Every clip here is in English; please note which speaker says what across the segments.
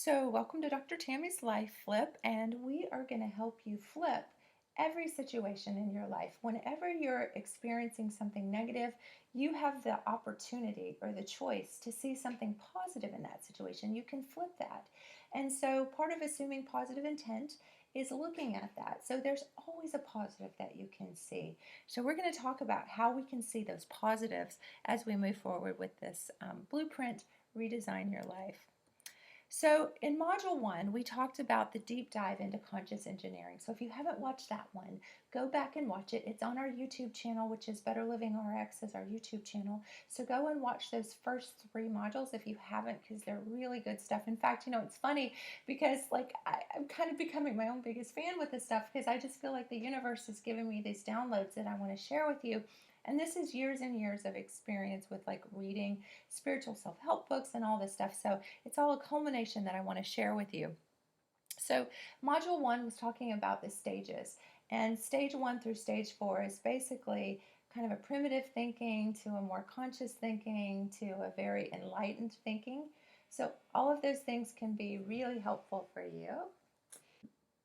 Speaker 1: So, welcome to Dr. Tammy's Life Flip, and we are going to help you flip every situation in your life. Whenever you're experiencing something negative, you have the opportunity or the choice to see something positive in that situation. You can flip that. And so, part of assuming positive intent is looking at that. So, there's always a positive that you can see. So, we're going to talk about how we can see those positives as we move forward with this blueprint, Redesign Your Life. So, in Module 1, we talked about the deep dive into conscious engineering. So, if you haven't watched that one, go back and watch it. It's on our YouTube channel, which is Better Living RX is our YouTube channel. So, go and watch those first 3 modules if you haven't, because they're really good stuff. In fact, it's funny because I'm kind of becoming my own biggest fan with this stuff because I just feel like the universe is giving me these downloads that I want to share with you. And this is years and years of experience with reading spiritual self-help books and all this stuff. So it's all a culmination that I want to share with you. So module 1 was talking about the stages, and stage 1 through stage 4 is basically kind of a primitive thinking to a more conscious thinking to a very enlightened thinking. So all of those things can be really helpful for you.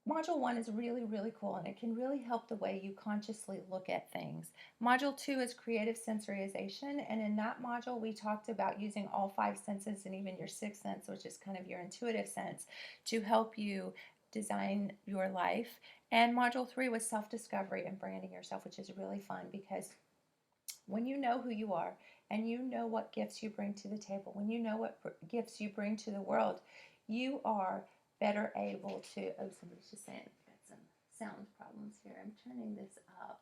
Speaker 1: Module 1 is really, really cool, and it can really help the way you consciously look at things. Module 2 is creative sensorization, and in that module we talked about using all 5 senses and even your 6th sense, which is kind of your intuitive sense, to help you design your life. And module 3 was self-discovery and branding yourself, which is really fun because when you know who you are and you know what gifts you bring to the table, when you know what gifts you bring to the world, you are better able to, oh, somebody's just saying I've got some sound problems here. I'm turning this up.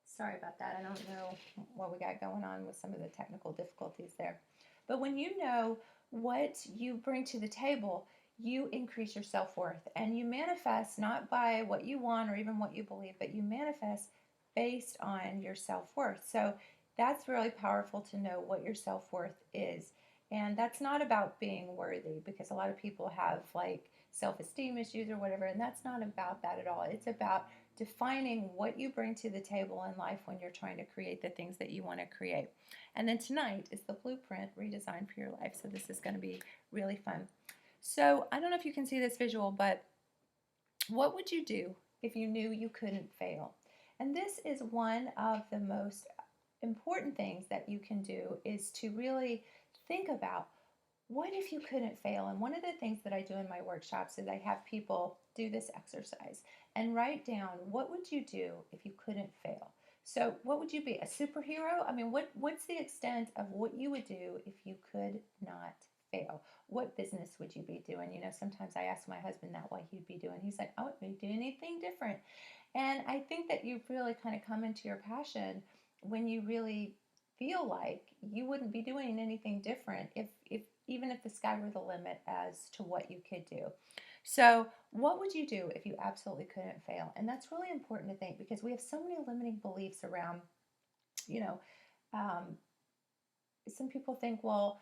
Speaker 1: Sorry about that. I don't know what we got going on with some of the technical difficulties there. But when you know what you bring to the table, you increase your self-worth and you manifest not by what you want or even what you believe, but you manifest based on your self-worth. So that's really powerful to know what your self-worth is. And that's not about being worthy, because a lot of people have self-esteem issues or whatever, and that's not about that at all. It's about defining what you bring to the table in life when you're trying to create the things that you want to create. And then tonight is the blueprint redesign for your life. So this is going to be really fun. So I don't know if you can see this visual, but what would you do if you knew you couldn't fail? And this is one of the most important things that you can do, is to really think about, what if you couldn't fail? And one of the things that I do in my workshops is I have people do this exercise and write down, what would you do if you couldn't fail? So what would you be, a superhero? I mean, what's the extent of what you would do if you could not fail? What business would you be doing? Sometimes I ask my husband that, what he'd be doing. He's like, I wouldn't be doing anything different. And I think that you really kind of come into your passion when you really feel like you wouldn't be doing anything different if even if the sky were the limit as to what you could do. So what would you do if you absolutely couldn't fail? And that's really important to think, because we have so many limiting beliefs around, you know, um, some people think, well,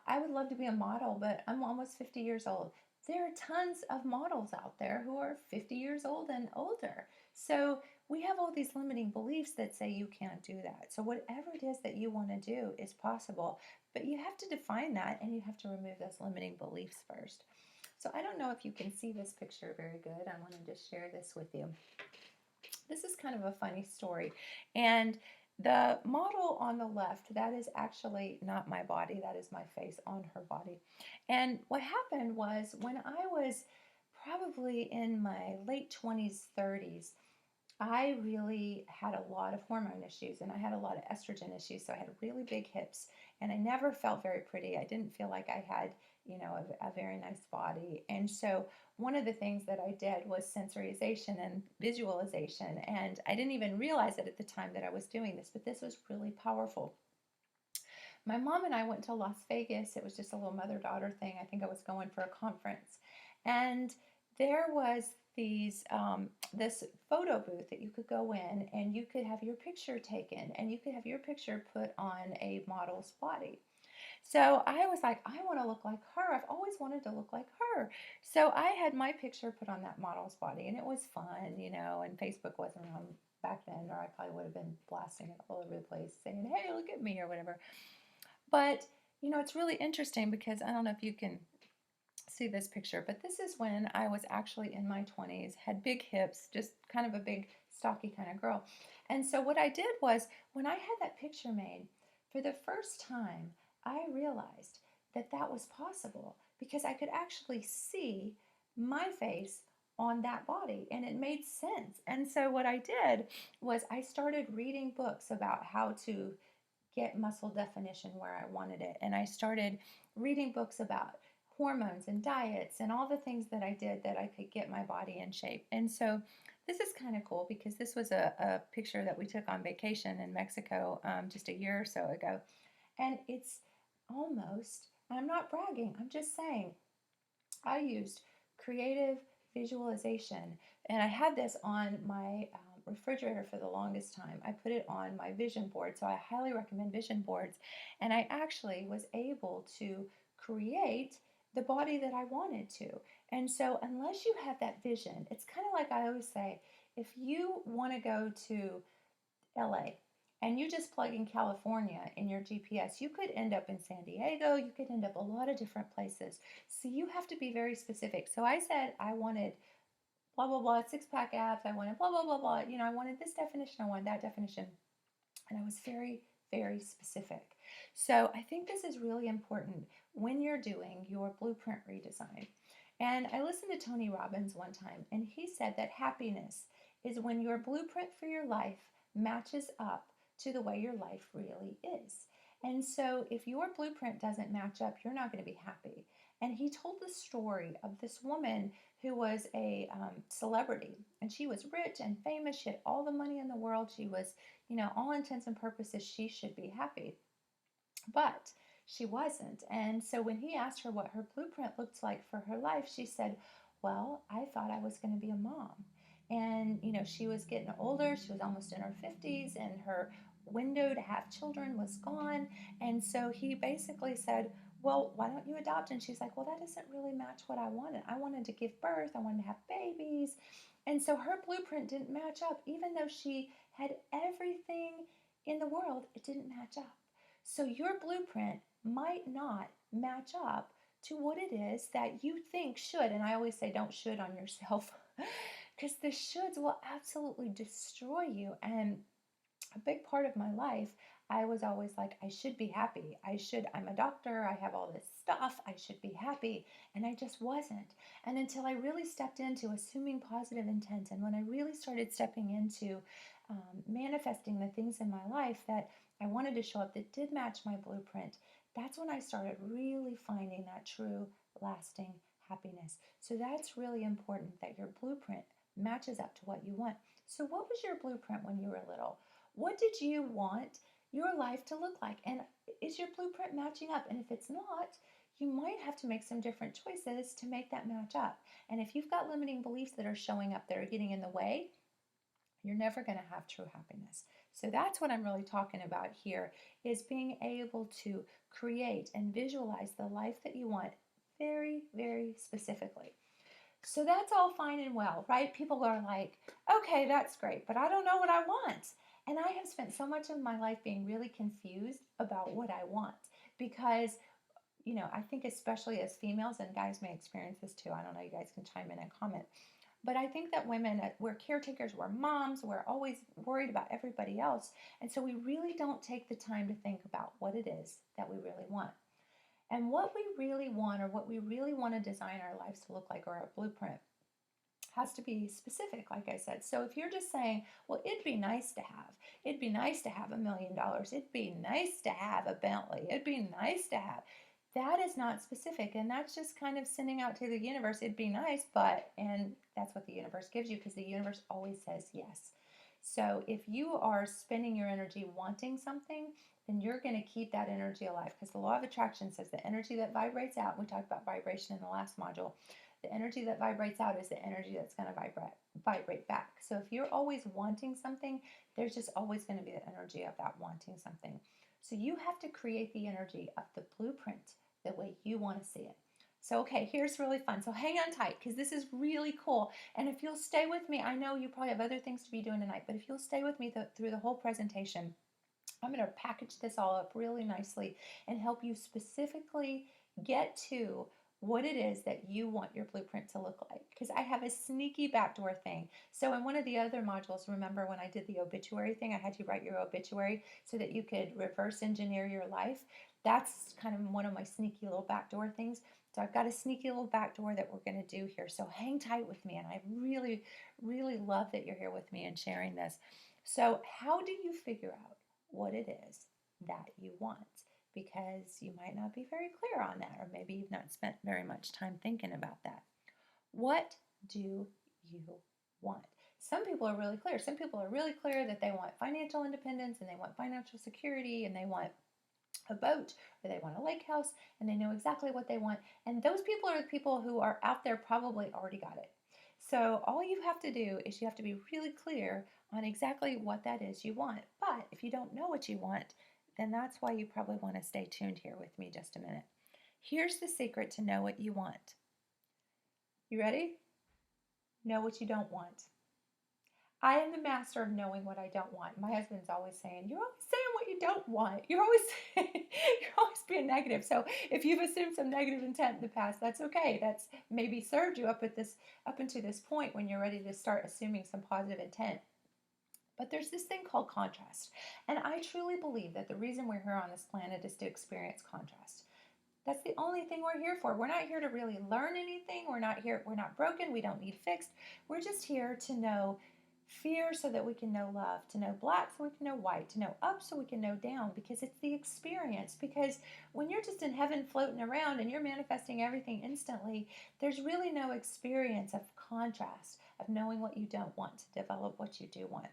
Speaker 1: I would love to be a model, but I'm almost 50 years old. There are tons of models out there who are 50 years old and older. So we have all these limiting beliefs that say you can't do that. So whatever it is that you want to do is possible, but you have to define that and you have to remove those limiting beliefs first. So I don't know if you can see this picture very good. I wanted to share this with you. This is kind of a funny story. And the model on the left, that is actually not my body. That is my face on her body. And what happened was, when I was probably in my late 20s, 30s, I really had a lot of hormone issues and I had a lot of estrogen issues. So I had really big hips and I never felt very pretty. I didn't feel like I had, a very nice body. And so one of the things that I did was sensorization and visualization. And I didn't even realize it at the time that I was doing this, but this was really powerful. My mom and I went to Las Vegas. It was just a little mother-daughter thing. I think I was going for a conference. And there was this photo booth that you could go in and you could have your picture taken and you could have your picture put on a model's body. So I was like, I want to look like her. I've always wanted to look like her. So I had my picture put on that model's body, and it was fun, and Facebook wasn't around back then, or I probably would have been blasting it all over the place saying, hey, look at me or whatever. But, it's really interesting because I don't know if you can see this picture, but this is when I was actually in my 20s, had big hips, just kind of a big, stocky kind of girl. And so what I did was, when I had that picture made, for the first time, I realized that that was possible because I could actually see my face on that body and it made sense. And so what I did was I started reading books about how to get muscle definition where I wanted it. And I started reading books about hormones and diets and all the things that I did that I could get my body in shape. And so this is kind of cool because this was a picture that we took on vacation in Mexico just a year or so ago. And it's almost, I'm not bragging, I'm just saying, I used creative visualization, and I had this on my refrigerator for the longest time. I put it on my vision board, so I highly recommend vision boards. And I actually was able to create the body that I wanted to. And so, unless you have that vision, it's kind of like I always say, if you want to go to LA and you just plug in California in your GPS, you could end up in San Diego, you could end up a lot of different places. So you have to be very specific. So I said I wanted blah blah blah, six pack abs, I wanted blah blah blah blah, I wanted this definition, I wanted that definition. And I was very, very specific. So I think this is really important when you're doing your blueprint redesign. And I listened to Tony Robbins one time, and he said that happiness is when your blueprint for your life matches up to the way your life really is. And so if your blueprint doesn't match up, you're not going to be happy. And he told the story of this woman who was a celebrity, and she was rich and famous. She had all the money in the world. She was, all intents and purposes, she should be happy. But she wasn't. And so when he asked her what her blueprint looked like for her life, she said, well, I thought I was going to be a mom. And, she was getting older. She was almost in her 50s, and her window to have children was gone. And so he basically said, well, why don't you adopt? And she's like, well, that doesn't really match what I wanted. I wanted to give birth, I wanted to have babies. And so her blueprint didn't match up. Even though she had everything in the world, it didn't match up. So your blueprint might not match up to what it is that you think should. And I always say, don't should on yourself because the shoulds will absolutely destroy you. And a big part of my life, I was always like, I should be happy. I'm a doctor. I have all this stuff. I should be happy. And I just wasn't. And until I really stepped into assuming positive intent, and when I really started stepping into manifesting the things in my life that I wanted to show up that did match my blueprint, that's when I started really finding that true, lasting happiness. So that's really important that your blueprint matches up to what you want. So, what was your blueprint when you were little? What did you want your life to look like? And is your blueprint matching up? And if it's not, you might have to make some different choices to make that match up. And if you've got limiting beliefs that are showing up that are getting in the way, you're never going to have true happiness. So that's what I'm really talking about here, is being able to create and visualize the life that you want very, very specifically. So that's all fine and well, right? People are like, okay, that's great, but I don't know what I want. And I have spent so much of my life being really confused about what I want because, I think especially as females, and guys may experience this too. I don't know, you guys can chime in and comment. But I think that women, we're caretakers, we're moms, we're always worried about everybody else. And so we really don't take the time to think about what it is that we really want. And what we really want, or what we really want to design our lives to look like, or our blueprint, has to be specific, like I said. So if you're just saying, well, it'd be nice to have $1 million, it'd be nice to have a Bentley, it'd be nice to have, that is not specific. And that's just kind of sending out to the universe, it'd be nice, but, and that's what the universe gives you because the universe always says yes. So if you are spending your energy wanting something, then you're going to keep that energy alive because the law of attraction says the energy that vibrates out, we talked about vibration in the last module, the energy that vibrates out is the energy that's going to vibrate back. So if you're always wanting something, there's just always going to be the energy of that wanting something. So you have to create the energy of the blueprint the way you want to see it. So, okay, here's really fun. So hang on tight because this is really cool. And if you'll stay with me, I know you probably have other things to be doing tonight, but if you'll stay with me through the whole presentation, I'm going to package this all up really nicely and help you specifically get to what it is that you want your blueprint to look like. Because I have a sneaky backdoor thing. So in one of the other modules, remember when I did the obituary thing, I had you write your obituary so that you could reverse engineer your life. That's kind of one of my sneaky little backdoor things. So I've got a sneaky little backdoor that we're going to do here. So hang tight with me. And I really, really love that you're here with me and sharing this. So how do you figure out what it is that you want? Because you might not be very clear on that, or maybe you've not spent very much time thinking about that. What do you want? Some people are really clear. Some people are really clear that they want financial independence and they want financial security and they want a boat or they want a lake house and they know exactly what they want. And those people are the people who are out there probably already got it. So all you have to do is you have to be really clear on exactly what that is you want. But if you don't know what you want, then that's why you probably want to stay tuned here with me just a minute. Here's the secret to know what you want. You ready? Know what you don't want. I am the master of knowing what I don't want. My husband's always saying, "You're always saying what you don't want. You're always you're always being negative." So if you've assumed some negative intent in the past, that's okay. That's maybe served you up into this point when you're ready to start assuming some positive intent. But there's this thing called contrast. And I truly believe that the reason we're here on this planet is to experience contrast. That's the only thing we're here for. We're not here to really learn anything. We're not broken. We don't need fixed. We're just here to know fear so that we can know love, to know black so we can know white, to know up so we can know down, because it's the experience. Because when you're just in heaven floating around and you're manifesting everything instantly, there's really no experience of contrast, of knowing what you don't want to develop what you do want.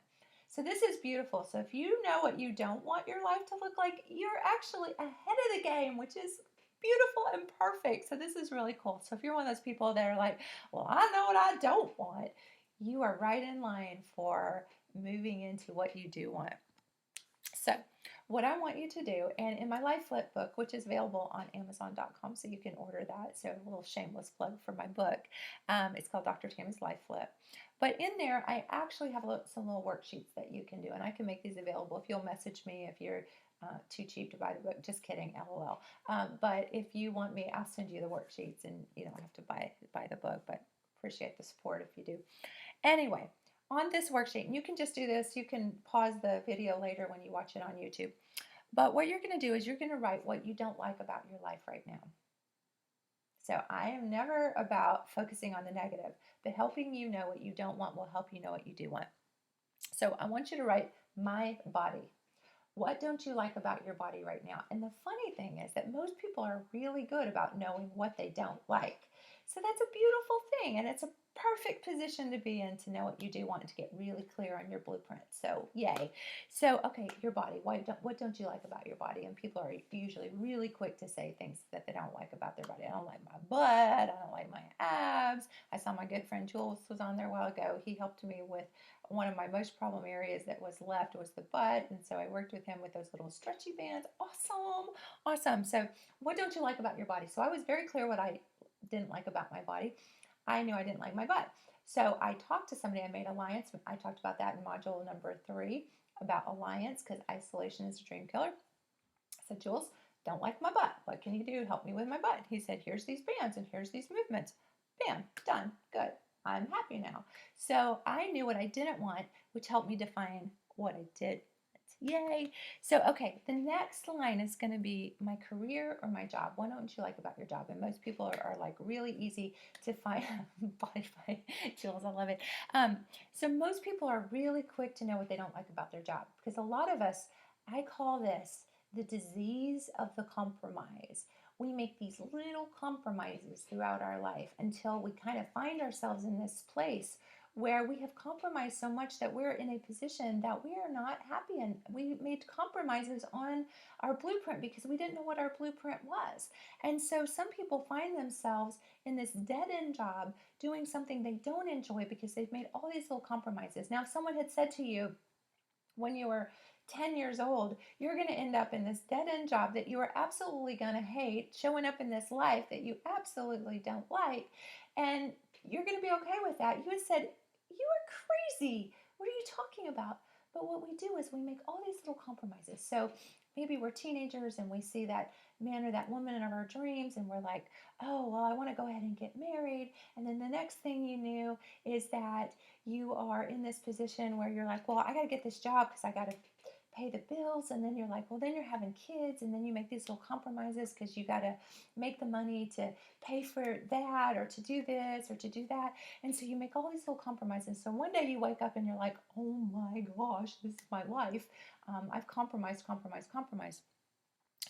Speaker 1: So this is beautiful. So if you know what you don't want your life to look like, you're actually ahead of the game, which is beautiful and perfect. So this is really cool. So if you're one of those people that are like, well, I know what I don't want, you are right in line for moving into what you do want. So what I want you to do, and in my Life Flip book, which is available on Amazon.com, so you can order that. So a little shameless plug for my book. It's called Dr. Tammy's Life Flip. But in there, I actually have some little worksheets that you can do, and I can make these available if you'll message me if you're too cheap to buy the book. Just kidding, LOL. But if you want me, I'll send you the worksheets, and you don't have to buy the book, but appreciate the support if you do. Anyway, on this worksheet, and you can just do this, you can pause the video later when you watch it on YouTube. But what you're going to do is you're going to write what you don't like about your life right now. So I am never about focusing on the negative, but helping you know what you don't want will help you know what you do want. So I want you to write my body. What don't you like about your body right now? And the funny thing is that most people are really good about knowing what they don't like. So that's a beautiful thing, and it's a perfect position to be in to know what you do want and to get really clear on your blueprint. So yay. So okay, your body. What don't you like about your body? And people are usually really quick to say things that they don't like about their body. I don't like my butt. I don't like my abs. I saw my good friend Jules was on there a while ago. He helped me with one of my most problem areas that was left was the butt, and so I worked with him with those little stretchy bands. Awesome. So what don't you like about your body? So I was very clear what I didn't like about my body. I knew I didn't like my butt. So I talked to somebody. I made alliance. I talked about that in module number 3 about alliance, because isolation is a dream killer. I said, Jules, don't like my butt. What can you do to help me with my butt? He said, here's these bands and here's these movements. Bam, done, good. I'm happy now. So I knew what I didn't want, which helped me define what I did. Yay. So, okay, the next line is going to be my career or my job. What don't you like about your job? And most people are like really easy to find. Body by Jules, I love it. So most people are really quick to know what they don't like about their job, because a lot of us, I call this the disease of the compromise. We make these little compromises throughout our life until we kind of find ourselves in this place where we have compromised so much that we're in a position that we are not happy in. We made compromises on our blueprint because we didn't know what our blueprint was. And so some people find themselves in this dead-end job doing something they don't enjoy because they've made all these little compromises. Now, if someone had said to you when you were 10 years old, you're going to end up in this dead-end job that you are absolutely going to hate, showing up in this life that you absolutely don't like, and you're going to be okay with that. You would have said, you are crazy. What are you talking about? But what we do is we make all these little compromises. So maybe we're teenagers and we see that man or that woman of our dreams, and we're like, oh, well, I want to go ahead and get married. And then the next thing you knew is that you are in this position where you're like, well, I got to get this job because I got to pay the bills. And then you're like, well, then you're having kids, and then you make these little compromises because you got to make the money to pay for that or to do this or to do that. And so you make all these little compromises. So one day you wake up and you're like, oh my gosh, this is my life. I've compromised, compromised, compromised.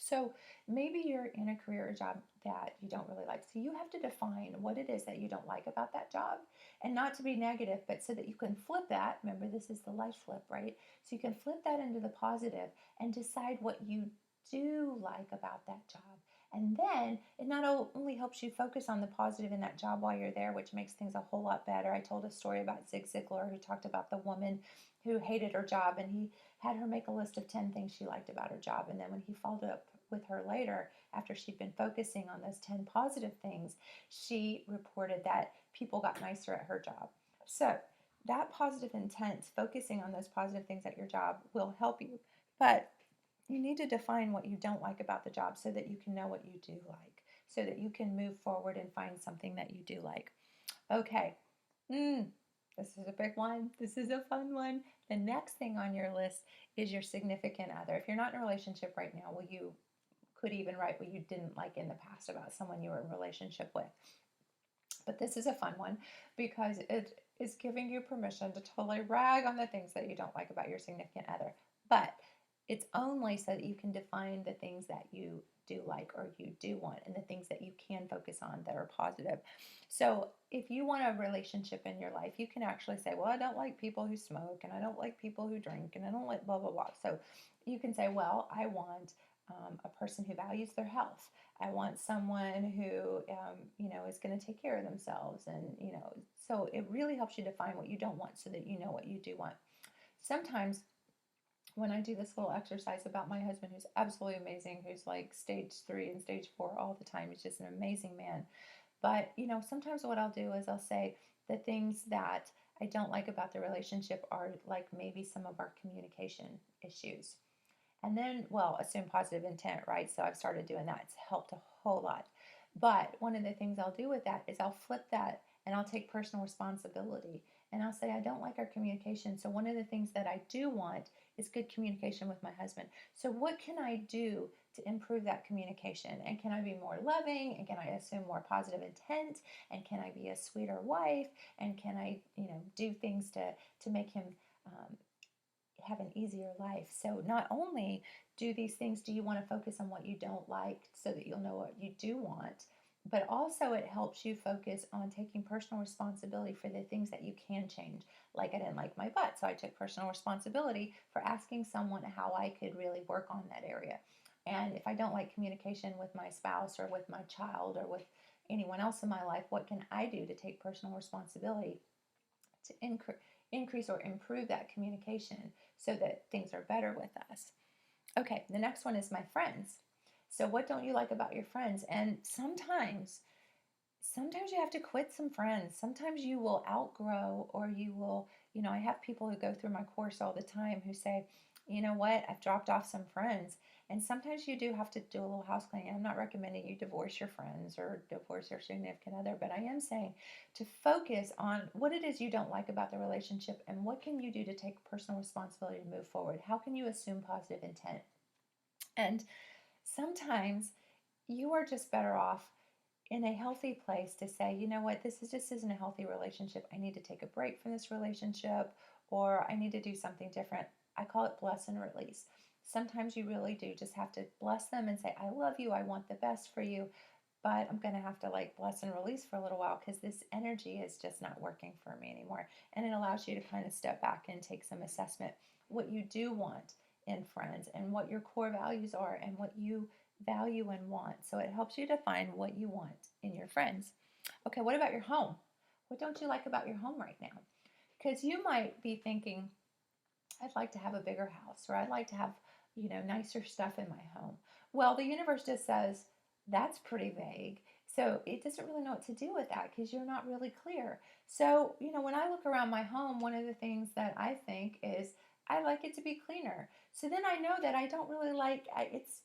Speaker 1: So maybe you're in a career or job that you don't really like. So you have to define what it is that you don't like about that job, and not to be negative, but so that you can flip that. Remember, this is the life flip, right? So you can flip that into the positive and decide what you do like about that job. And then it not only helps you focus on the positive in that job while you're there, which makes things a whole lot better. I told a story about Zig Ziglar, who talked about the woman who hated her job, and he had her make a list of 10 things she liked about her job. And then when he followed up with her later, after she'd been focusing on those 10 positive things, she reported that people got nicer at her job. So that positive intent, focusing on those positive things at your job, will help you. But you need to define what you don't like about the job so that you can know what you do like, so that you can move forward and find something that you do like. Okay. This is a big one. This is a fun one. The next thing on your list is your significant other. If you're not in a relationship right now, well, you could even write what you didn't like in the past about someone you were in a relationship with. But this is a fun one because it is giving you permission to totally rag on the things that you don't like about your significant other. But it's only so that you can define the things that you do like or you do want, and the things that you can focus on that are positive. So if you want a relationship in your life, you can actually say, well, I don't like people who smoke, and I don't like people who drink, and I don't like blah, blah, blah. So you can say, well, I want a person who values their health. I want someone who, is going to take care of themselves. And, so it really helps you define what you don't want so that you know what you do want. Sometimes when I do this little exercise about my husband, who's absolutely amazing, who's like stage 3 and stage 4 all the time, he's just an amazing man. But, sometimes what I'll do is I'll say the things that I don't like about the relationship are like maybe some of our communication issues. And then, well, assume positive intent, right? So I've started doing that. It's helped a whole lot. But one of the things I'll do with that is I'll flip that and I'll take personal responsibility. And I'll say, I don't like our communication. So one of the things that I do want is good communication with my husband. So what can I do to improve that communication? And can I be more loving? And can I assume more positive intent? And can I be a sweeter wife? And can I, do things to make him have an easier life? So not only do these things, do you want to focus on what you don't like so that you'll know what you do want, but also it helps you focus on taking personal responsibility for the things that you can change. Like I didn't like my butt, so I took personal responsibility for asking someone how I could really work on that area. And if I don't like communication with my spouse or with my child or with anyone else in my life, what can I do to take personal responsibility to increase or improve that communication so that things are better with us? Okay, the next one is my friends. So what don't you like about your friends? And sometimes you have to quit some friends. Sometimes you will outgrow, or you will, I have people who go through my course all the time who say, you know what, I've dropped off some friends. And sometimes you do have to do a little house cleaning. I'm not recommending you divorce your friends or divorce your significant other, but I am saying to focus on what it is you don't like about the relationship and what can you do to take personal responsibility to move forward. How can you assume positive intent? And sometimes you are just better off in a healthy place to say, you know what, just isn't a healthy relationship. I need to take a break from this relationship, or I need to do something different. I call it bless and release. Sometimes you really do just have to bless them and say, I love you. I want the best for you. But I'm going to have to like bless and release for a little while because this energy is just not working for me anymore. And it allows you to kind of step back and take some assessment what you do want in friends and what your core values are and what you value and want. So it helps you define what you want in your friends. Okay, what about your home? What don't you like about your home right now? Because you might be thinking, I'd like to have a bigger house, or I'd like to have, nicer stuff in my home. Well, the universe just says that's pretty vague. So it doesn't really know what to do with that because you're not really clear. So, when I look around my home, one of the things that I think is I like it to be cleaner. So then I know that I don't really like it's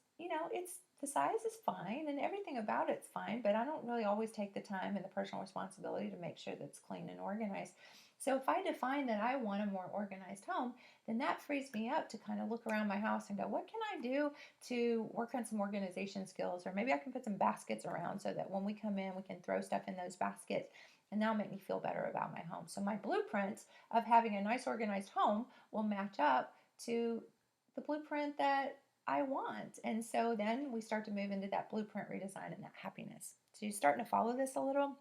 Speaker 1: the size is fine and everything about it's fine, but I don't really always take the time and the personal responsibility to make sure that it's clean and organized. So if I define that I want a more organized home, then that frees me up to kind of look around my house and go, what can I do to work on some organization skills? Or maybe I can put some baskets around so that when we come in, we can throw stuff in those baskets, and that'll make me feel better about my home. So my blueprints of having a nice organized home will match up to the blueprint that I want. And so then we start to move into that blueprint redesign and that happiness. So you're starting to follow this a little.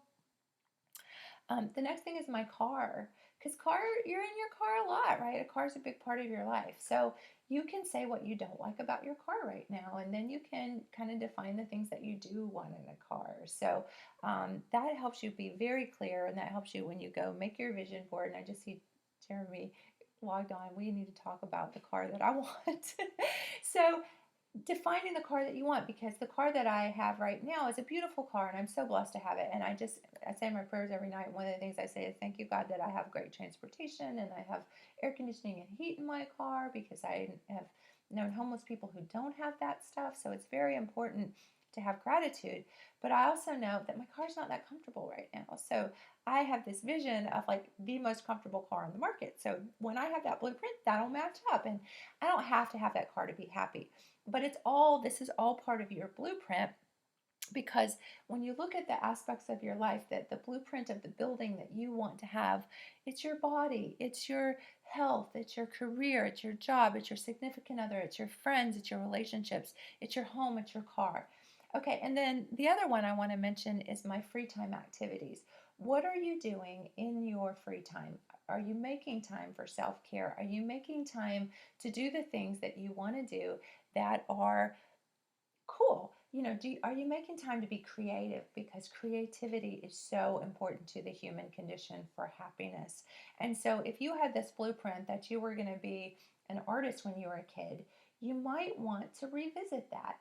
Speaker 1: The next thing is my car, because you're in your car a lot, right? A car is a big part of your life. So you can say what you don't like about your car right now, and then you can kind of define the things that you do want in a car. So that helps you be very clear, and that helps you when you go make your vision board. And I just see Jeremy logged on. We need to talk about the car that I want. So defining the car that you want, because the car that I have right now is a beautiful car and I'm so blessed to have it. And I say my prayers every night. One of the things I say is thank you, God, that I have great transportation and I have air conditioning and heat in my car, because I have known homeless people who don't have that stuff. So it's very important to have gratitude. But I also know that my car's not that comfortable right now. So I have this vision of like the most comfortable car on the market. So when I have that blueprint, that'll match up. And I don't have to have that car to be happy. But this is all part of your blueprint, because when you look at the aspects of your life, that the blueprint of the building that you want to have, it's your body, it's your health, it's your career, it's your job, it's your significant other, it's your friends, it's your relationships, it's your home, it's your car. Okay, and then the other one I want to mention is my free time activities. What are you doing in your free time? Are you making time for self-care? Are you making time to do the things that you want to do that are cool? Are you making time to be creative? Because creativity is so important to the human condition for happiness. And so if you had this blueprint that you were going to be an artist when you were a kid, you might want to revisit that.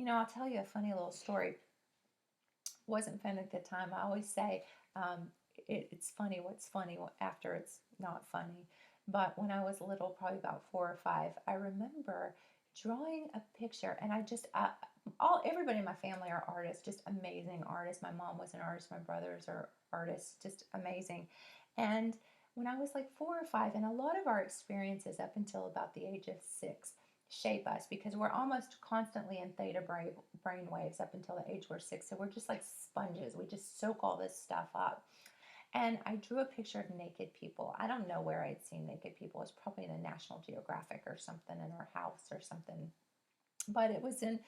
Speaker 1: I'll tell you a funny little story. Wasn't fun at the time. I always say it's funny what's funny after it's not funny. But when I was little, probably about 4 or 5, I remember drawing a picture, and everybody in my family are artists, just amazing artists. My mom was an artist, my brothers are artists, just amazing. And when I was like 4 or 5, and a lot of our experiences up until about the age of 6 shape us, because we're almost constantly in theta brain waves up until the age we're 6. So we're just like sponges. We just soak all this stuff up. And I drew a picture of naked people. I don't know where I'd seen naked people. It was probably in a National Geographic or something in our house or something. But it was in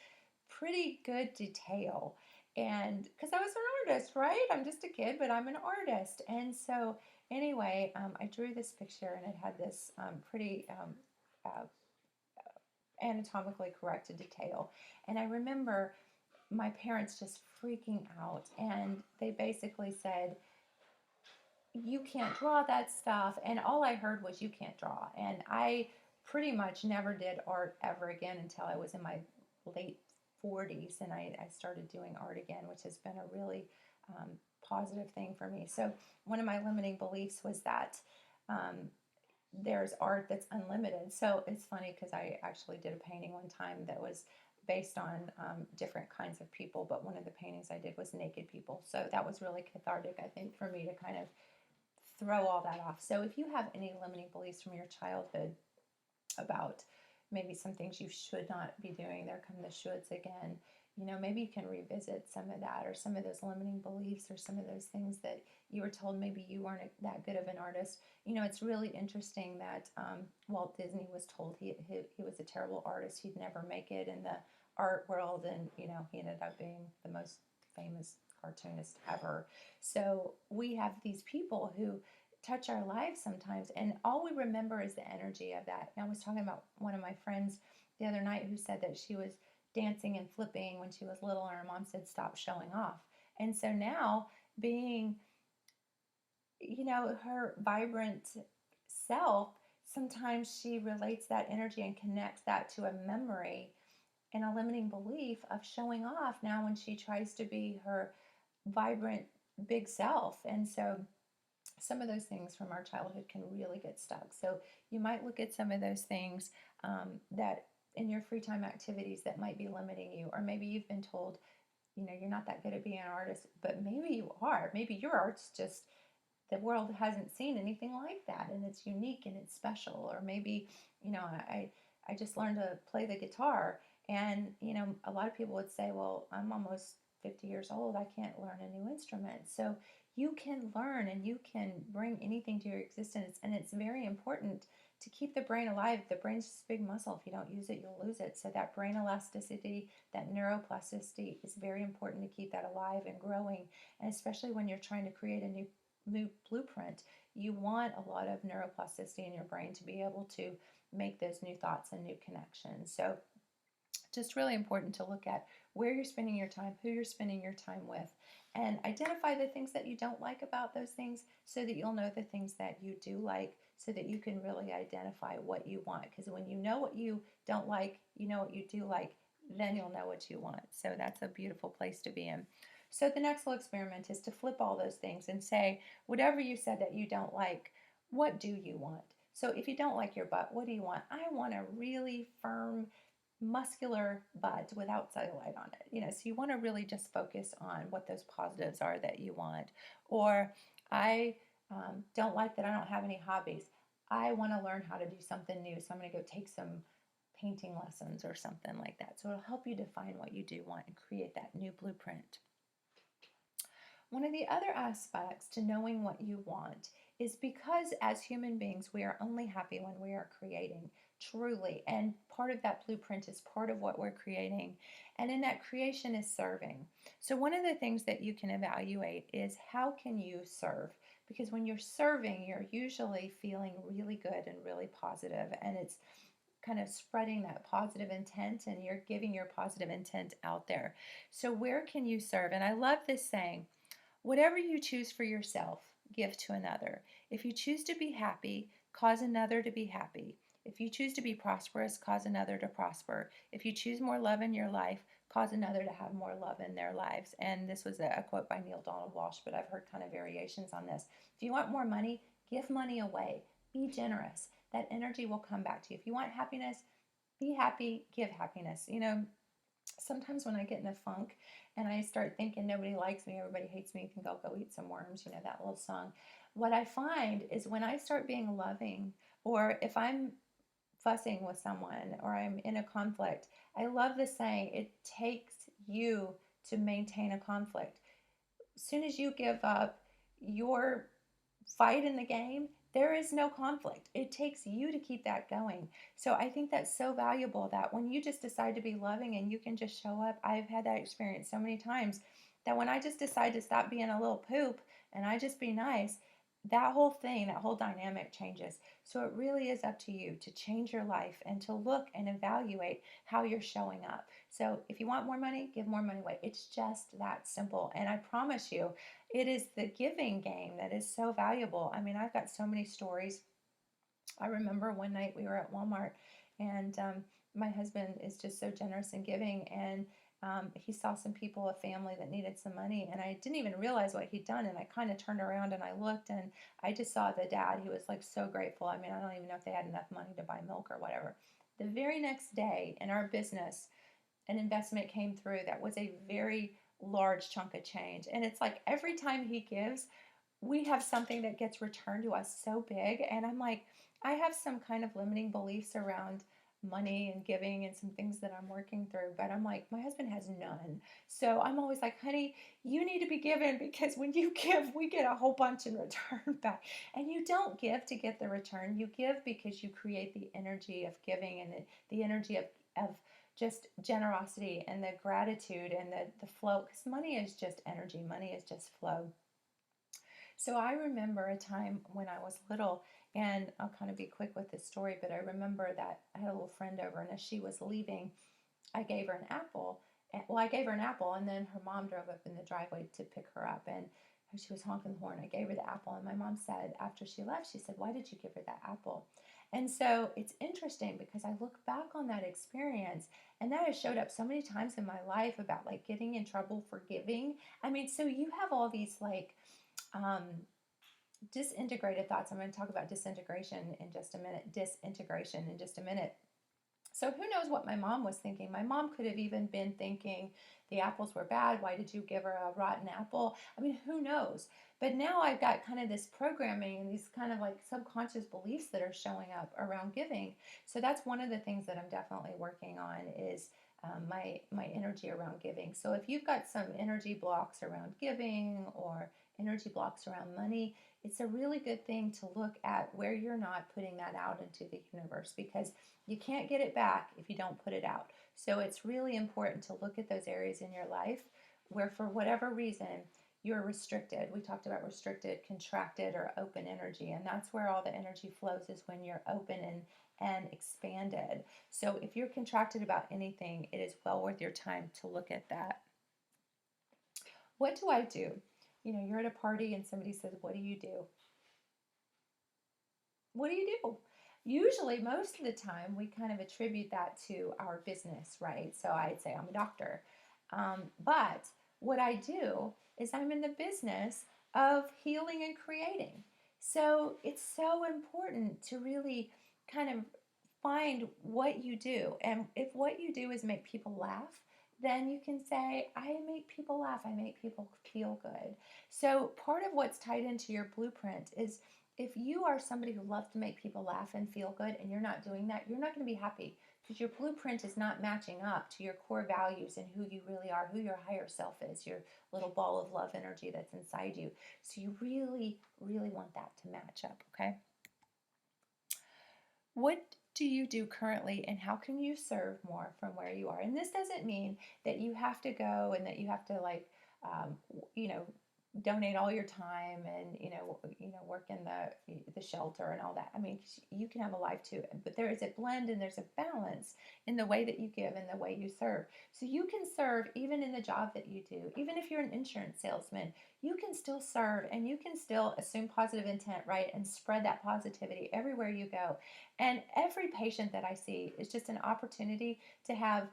Speaker 1: pretty good detail. And because I was an artist, right? I'm just a kid, but I'm an artist. And so anyway, I drew this picture, and it had this pretty uh, anatomically corrected detail. And I remember my parents just freaking out, and they basically said, you can't draw that stuff. And all I heard was, you can't draw. And I pretty much never did art ever again until I was in my late 40s, and I started doing art again, which has been a really positive thing for me. So one of my limiting beliefs was that there's art that's unlimited. So it's funny, because I actually did a painting one time that was based on different kinds of people, but one of the paintings I did was naked people. So that was really cathartic, I think, for me to kind of throw all that off. So if you have any limiting beliefs from your childhood about maybe some things you should not be doing, there come the shoulds again. Maybe you can revisit some of that, or some of those limiting beliefs, or some of those things that you were told maybe you weren't that good of an artist. It's really interesting that Walt Disney was told he was a terrible artist. He'd never make it in the art world, and he ended up being the most famous cartoonist ever. So we have these people who touch our lives sometimes, and all we remember is the energy of that. And I was talking about one of my friends the other night who said that she was dancing and flipping when she was little, and her mom said stop showing off. And so now, being her vibrant self, sometimes she relates that energy and connects that to a memory and a limiting belief of showing off now when she tries to be her vibrant big self. And so some of those things from our childhood can really get stuck. So you might look at some of those things that in your free time activities that might be limiting you, or maybe you've been told, you're not that good at being an artist, but maybe you are. Maybe your art's just, the world hasn't seen anything like that, and it's unique and it's special. Or maybe, I just learned to play the guitar, and a lot of people would say, well, I'm almost 50 years old, I can't learn a new instrument. So you can learn and you can bring anything to your existence, and it's very important to keep the brain alive. The brain's just a big muscle. If you don't use it, you'll lose it. So that brain elasticity, that neuroplasticity is very important to keep that alive and growing. And especially when you're trying to create a new blueprint, you want a lot of neuroplasticity in your brain to be able to make those new thoughts and new connections. So just really important to look at where you're spending your time, who you're spending your time with, and identify the things that you don't like about those things so that you'll know the things that you do like, so that you can really identify what you want. Because when you know what you don't like, you know what you do like, then you'll know what you want. So that's a beautiful place to be in. So the next little experiment is to flip all those things and say, whatever you said that you don't like, what do you want? So if you don't like your butt, what do you want? I want a really firm, muscular butt without cellulite on it. So you want to really just focus on what those positives are that you want. Or I don't like that I don't have any hobbies. I want to learn how to do something new, so I'm going to go take some painting lessons or something like that. So it'll help you define what you do want and create that new blueprint. One of the other aspects to knowing what you want is because as human beings, we are only happy when we are creating truly. And part of that blueprint is part of what we're creating. And in that creation is serving. So one of the things that you can evaluate is how can you serve? Because when you're serving, you're usually feeling really good and really positive, and it's kind of spreading that positive intent, and you're giving your positive intent out there. So where can you serve? And I love this saying, whatever you choose for yourself, give to another. If you choose to be happy, cause another to be happy. If you choose to be prosperous, cause another to prosper. If you choose more love in your life, cause another to have more love in their lives. And this was a quote by Neil Donald Walsh, but I've heard kind of variations on this. If you want more money, give money away. Be generous. That energy will come back to you. If you want happiness, be happy, give happiness. Sometimes when I get in a funk and I start thinking nobody likes me, everybody hates me, you think I'll go eat some worms, that little song. What I find is when I start being loving, or if I'm fussing with someone or I'm in a conflict, I love the saying, it takes you to maintain a conflict. As soon as you give up your fight in the game, there is no conflict. It takes you to keep that going. So I think that's so valuable that when you just decide to be loving and you can just show up, I've had that experience so many times that when I just decide to stop being a little poop and I just be nice, that whole thing, that whole dynamic changes. So it really is up to you to change your life and to look and evaluate how you're showing up. So if you want more money, give more money away. It's just that simple. And I promise you, it is the giving game that is so valuable. I mean, I've got so many stories. I remember one night we were at Walmart, and my husband is just so generous in giving, and he saw some people, a family that needed some money, and I didn't even realize what he'd done, and I kind of turned around and I looked, and I just saw the dad. He was like so grateful. I mean, I don't even know if they had enough money to buy milk or whatever. The very next day in our business, an investment came through that was a very large chunk of change. And it's like every time he gives, we have something that gets returned to us so big. And I'm like, I have some kind of limiting beliefs around money and giving and some things that I'm working through. But I'm like, my husband has none. So I'm always like, honey, you need to be given, because when you give, we get a whole bunch in return back. And you don't give to get the return. You give because you create the energy of giving and the energy of just generosity and the gratitude and the flow, because money is just energy. Money is just flow. So I remember a time when I was little, and I'll kind of be quick with this story, but I remember that I had a little friend over, and as she was leaving, I gave her an apple. Well, I gave her an apple, and then her mom drove up in the driveway to pick her up, and she was honking the horn. I gave her the apple, and my mom said, after she left, she said, "Why did you give her that apple?" And so it's interesting because I look back on that experience, and that has showed up so many times in my life about like getting in trouble for giving. I mean, so you have all these like um, disintegrated thoughts. I'm going to talk about disintegration in just a minute. So who knows what my mom was thinking? My mom could have even been thinking the apples were bad. Why did you give her a rotten apple? I mean, who knows? But now I've got kind of this programming and these kind of like subconscious beliefs that are showing up around giving. So that's one of the things that I'm definitely working on is my energy around giving. So if you've got some energy blocks around giving or energy blocks around money, it's a really good thing to look at where you're not putting that out into the universe, because you can't get it back if you don't put it out. So it's really important to look at those areas in your life where, for whatever reason, you're restricted. We talked about restricted, contracted, or open energy, and that's where all the energy flows, is when you're open and expanded. So if you're contracted about anything, it is well worth your time to look at that. What do I do? You know, you're at a party and somebody says, "What do you do?" What do you do? Usually, most of the time, we kind of attribute that to our business, right? So I'd say I'm a doctor. But what I do is I'm in the business of healing and creating. So it's so important to really kind of find what you do. And if what you do is make people laugh, then you can say, I make people laugh, I make people feel good. So part of what's tied into your blueprint is, if you are somebody who loves to make people laugh and feel good and you're not doing that, you're not going to be happy, because your blueprint is not matching up to your core values and who you really are, who your higher self is, your little ball of love energy that's inside you. So you really, really want that to match up, okay? What do you do currently, and how can you serve more from where you are? And this doesn't mean that you have to go and that you have to, like, um, you know, donate all your time and work in the shelter and all that. I mean, you can have a life too, but there is a blend and there's a balance in the way that you give and the way you serve. So you can serve even in the job that you do. Even if you're an insurance salesman, you can still serve and you can still assume positive intent, right, and spread that positivity everywhere you go. And every patient that I see is just an opportunity to have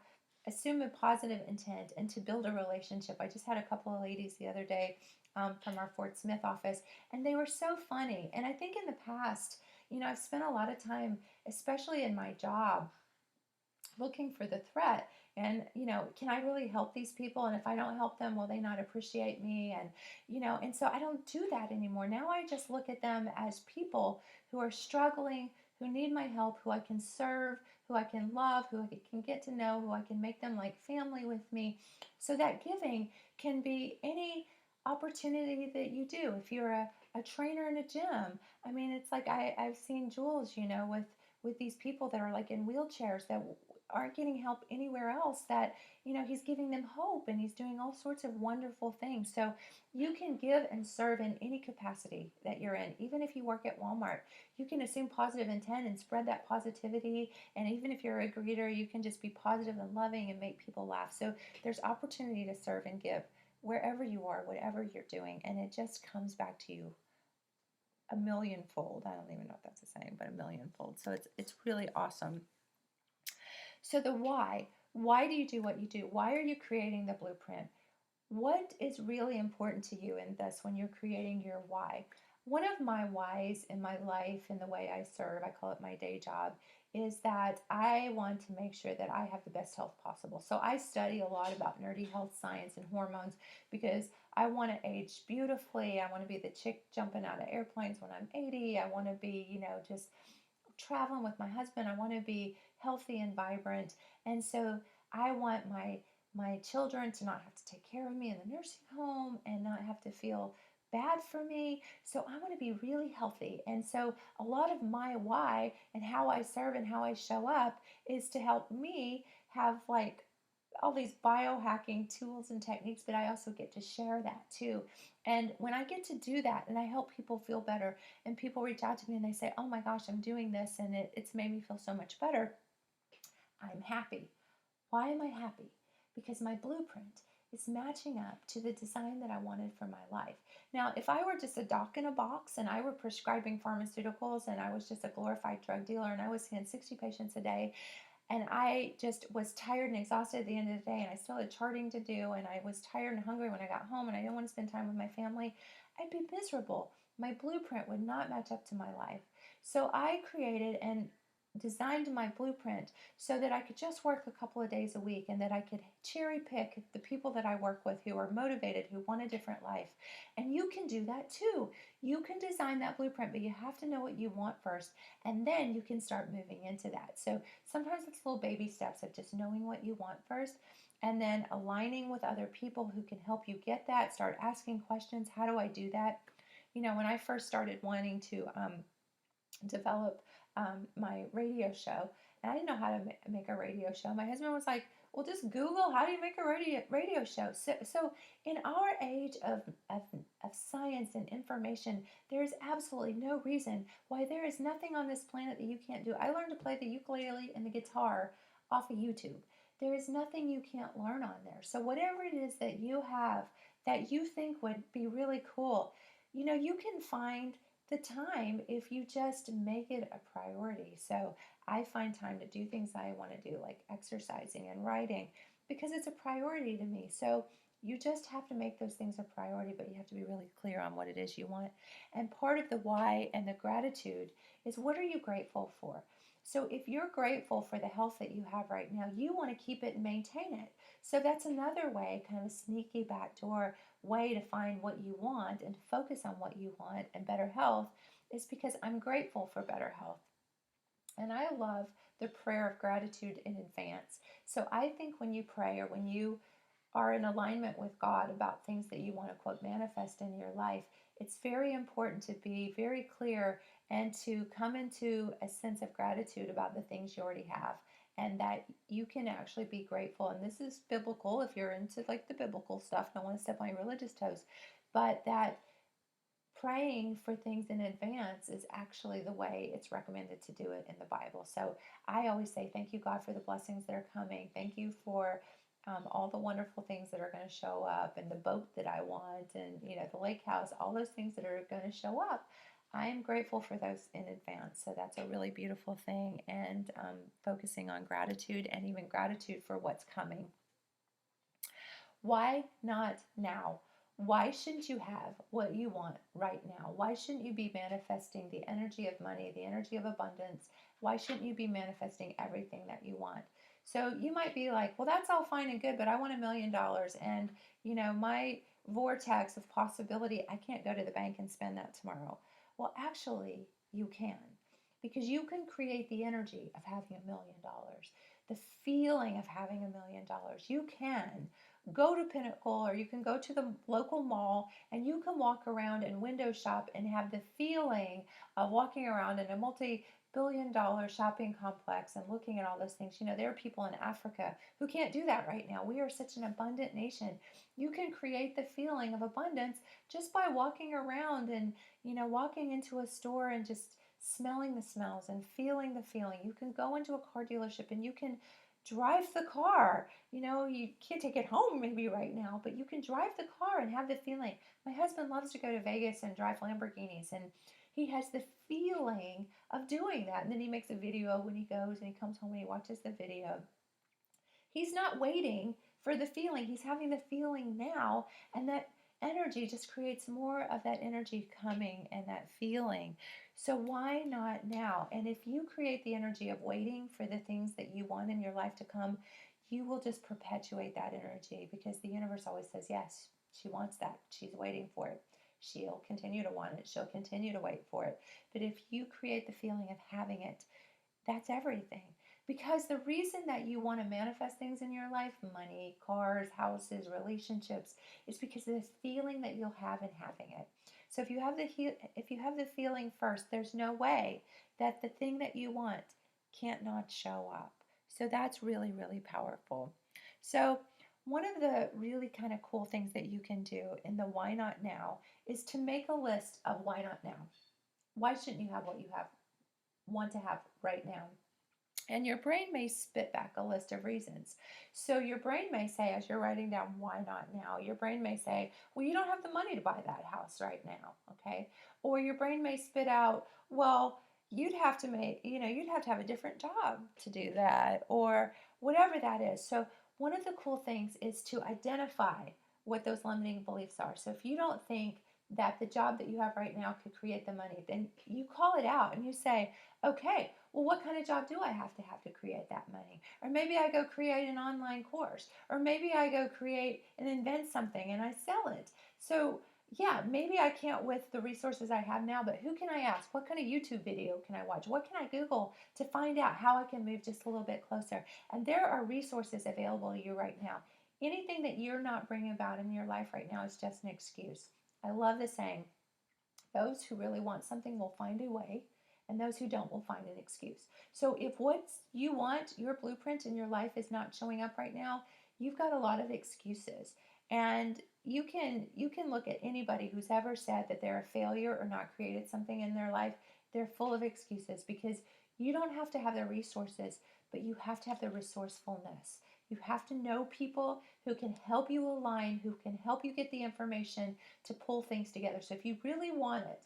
Speaker 1: assume a positive intent and to build a relationship. I just had a couple of ladies the other day from our Fort Smith office, and they were so funny. And I think in the past, I've spent a lot of time, especially in my job, looking for the threat. And can I really help these people? And if I don't help them, will they not appreciate me? And and so I don't do that anymore. Now I just look at them as people who are struggling, who need my help, who I can serve, who I can love, who I can get to know, who I can make them like family with me. So that giving can be any opportunity that you do. If you're a trainer in a gym, I mean, it's like I've seen Jules, with these people that are like in wheelchairs that aren't getting help anywhere else, that he's giving them hope and he's doing all sorts of wonderful things. So you can give and serve in any capacity that you're in. Even if you work at Walmart, you can assume positive intent and spread that positivity. And even if you're a greeter, you can just be positive and loving and make people laugh. So there's opportunity to serve and give wherever you are, whatever you're doing, and it just comes back to you a millionfold. I don't even know if that's a saying, but a millionfold. So it's really awesome. So the why. Why do you do what you do? Why are you creating the blueprint? What is really important to you in this when you're creating your why? One of my whys in my life and the way I serve, I call it my day job, is that I want to make sure that I have the best health possible. So I study a lot about nerdy health science and hormones, because I want to age beautifully. I want to be the chick jumping out of airplanes when I'm 80. I want to be, just traveling with my husband. I want to be healthy and vibrant. And so I want my children to not have to take care of me in the nursing home and not have to feel bad for me. So I want to be really healthy. And so a lot of my why and how I serve and how I show up is to help me have like all these biohacking tools and techniques, but I also get to share that too. And when I get to do that and I help people feel better, and people reach out to me and they say, oh my gosh, I'm doing this and it's made me feel so much better, I'm happy. Why am I happy? Because my blueprint is matching up to the design that I wanted for my life. Now, if I were just a doc in a box and I were prescribing pharmaceuticals and I was just a glorified drug dealer and I was seeing 60 patients a day, and I just was tired and exhausted at the end of the day, and I still had charting to do, and I was tired and hungry when I got home, and I didn't want to spend time with my family, I'd be miserable. My blueprint would not match up to my life. So I created, and designed my blueprint so that I could just work a couple of days a week and that I could cherry pick the people that I work with who are motivated, who want a different life. And you can do that too. You can design that blueprint, but you have to know what you want first, and then you can start moving into that. So sometimes it's little baby steps of just knowing what you want first and then aligning with other people who can help you get that. Start asking questions. How do I do that? When I first started wanting to develop my radio show, and I didn't know how to make a radio show. My husband was like, "Well, just Google how do you make a radio show." So in our age of science and information, there is absolutely no reason why there is nothing on this planet that you can't do. I learned to play the ukulele and the guitar off of YouTube. There is nothing you can't learn on there. So whatever it is that you have that you think would be really cool, you can find the time if you just make it a priority. So I find time to do things I want to do, like exercising and writing, because it's a priority to me. So you just have to make those things a priority, but you have to be really clear on what it is you want. And part of the why and the gratitude is, what are you grateful for? So if you're grateful for the health that you have right now, you want to keep it and maintain it. So that's another way, kind of a sneaky backdoor way to find what you want and to focus on what you want and better health, is because I'm grateful for better health. And I love the prayer of gratitude in advance. So I think when you pray or when you are in alignment with God about things that you want to, quote, manifest in your life, it's very important to be very clear and to come into a sense of gratitude about the things you already have, and that you can actually be grateful. And this is biblical if you're into like the biblical stuff. Don't want to step on your religious toes, but that praying for things in advance is actually the way it's recommended to do it in the Bible. So I always say, thank you, God, for the blessings that are coming. Thank you for all the wonderful things that are going to show up, and the boat that I want, and the lake house, all those things that are going to show up. I am grateful for those in advance. So that's a really beautiful thing, and focusing on gratitude and even gratitude for what's coming. Why not now? Why shouldn't you have what you want right now? Why shouldn't you be manifesting the energy of money, the energy of abundance? Why shouldn't you be manifesting everything that you want? So you might be like, well, that's all fine and good, but I want $1 million. And, my vortex of possibility, I can't go to the bank and spend that tomorrow. Well, actually, you can, because you can create the energy of having $1 million, the feeling of having $1 million. You can go to Pinnacle, or you can go to the local mall, and you can walk around and window shop and have the feeling of walking around in a multi-billion-dollar shopping complex and looking at all those things. There are people in Africa who can't do that right now. We are such an abundant nation. You can create the feeling of abundance just by walking around and, walking into a store and just smelling the smells and feeling the feeling. You can go into a car dealership and you can drive the car. You can't take it home maybe right now, but you can drive the car and have the feeling. My husband loves to go to Vegas and drive Lamborghinis, and he has the feeling of doing that. And then he makes a video when he goes, and he comes home and he watches the video. He's not waiting for the feeling. He's having the feeling now, and that energy just creates more of that energy coming and that feeling. So why not now? And if you create the energy of waiting for the things that you want in your life to come, you will just perpetuate that energy, because the universe always says, yes, she wants that. She's waiting for it. She'll continue to want it. She'll continue to wait for it. But if you create the feeling of having it, that's everything. Because the reason that you want to manifest things in your life, money, cars, houses, relationships, is because of this feeling that you'll have in having it. So if you have the feeling first, there's no way that the thing that you want can't not show up. So that's really, really powerful. So one of the really kind of cool things that you can do in the why not now is to make a list of why not now. Why shouldn't you have what you want to have right now? And your brain may spit back a list of reasons. So your brain may say, as you're writing down why not now, your brain may say, well, you don't have the money to buy that house right now, okay? Or your brain may spit out, well, you'd have to have a different job to do that, or whatever that is. So one of the cool things is to identify what those limiting beliefs are. So if you don't think that the job that you have right now could create the money, then you call it out and you say, okay, well, what kind of job do I have to create that money? Or maybe I go create an online course, or maybe I go create and invent something and I sell it. So yeah, maybe I can't with the resources I have now, but who can I ask? What kind of YouTube video can I watch? What can I Google to find out how I can move just a little bit closer? And there are resources available to you right now. Anything that you're not bringing about in your life right now is just an excuse. I love the saying, those who really want something will find a way, and those who don't will find an excuse. So if what you want, your blueprint in your life is not showing up right now, you've got a lot of excuses. And you can look at anybody who's ever said that they're a failure or not created something in their life. They're full of excuses because you don't have to have the resources, but you have to have the resourcefulness. You have to know people who can help you align, who can help you get the information to pull things together. So if you really want it,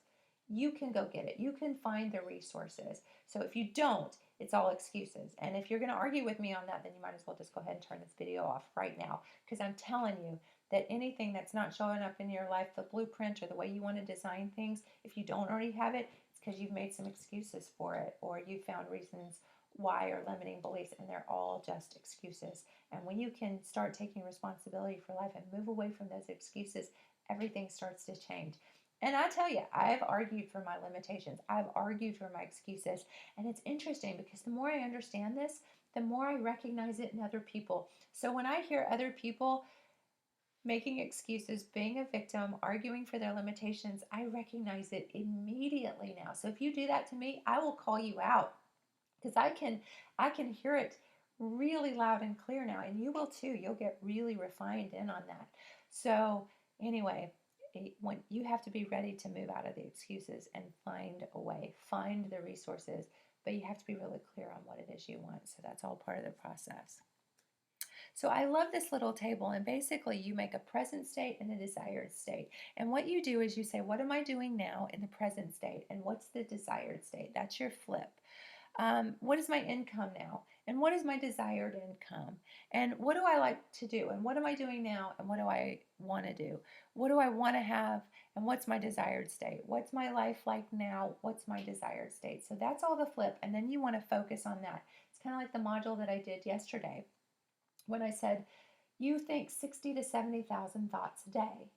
Speaker 1: you can go get it. You can find the resources. So if you don't, it's all excuses. And if you're going to argue with me on that, then you might as well just go ahead and turn this video off right now, because I'm telling you that anything that's not showing up in your life, the blueprint or the way you want to design things, if you don't already have it, it's because you've made some excuses for it, or you found reasons why, or limiting beliefs, and they're all just excuses. And when you can start taking responsibility for life and move away from those excuses, everything starts to change. And I tell you, I've argued for my limitations. I've argued for my excuses. And it's interesting because the more I understand this, the more I recognize it in other people. So when I hear other people making excuses, being a victim, arguing for their limitations, I recognize it immediately now. So if you do that to me, I will call you out because I can hear it really loud and clear now, and you will too. You'll get really refined in on that. So anyway, when you have to be ready to move out of the excuses and find a way, find the resources, but you have to be really clear on what it is you want. So that's all part of the process. So I love this little table, and basically you make a present state and a desired state. And what you do is you say, what am I doing now in the present state? And what's the desired state? That's your flip. What is my income now? And what is my desired income? And what do I like to do? And what am I doing now? And what do I want to do? What do I want to have? And what's my desired state? What's my life like now? What's my desired state? So that's all the flip. And then you want to focus on that. It's kind of like the module that I did yesterday when I said, you think 60 to 70,000 thoughts a day.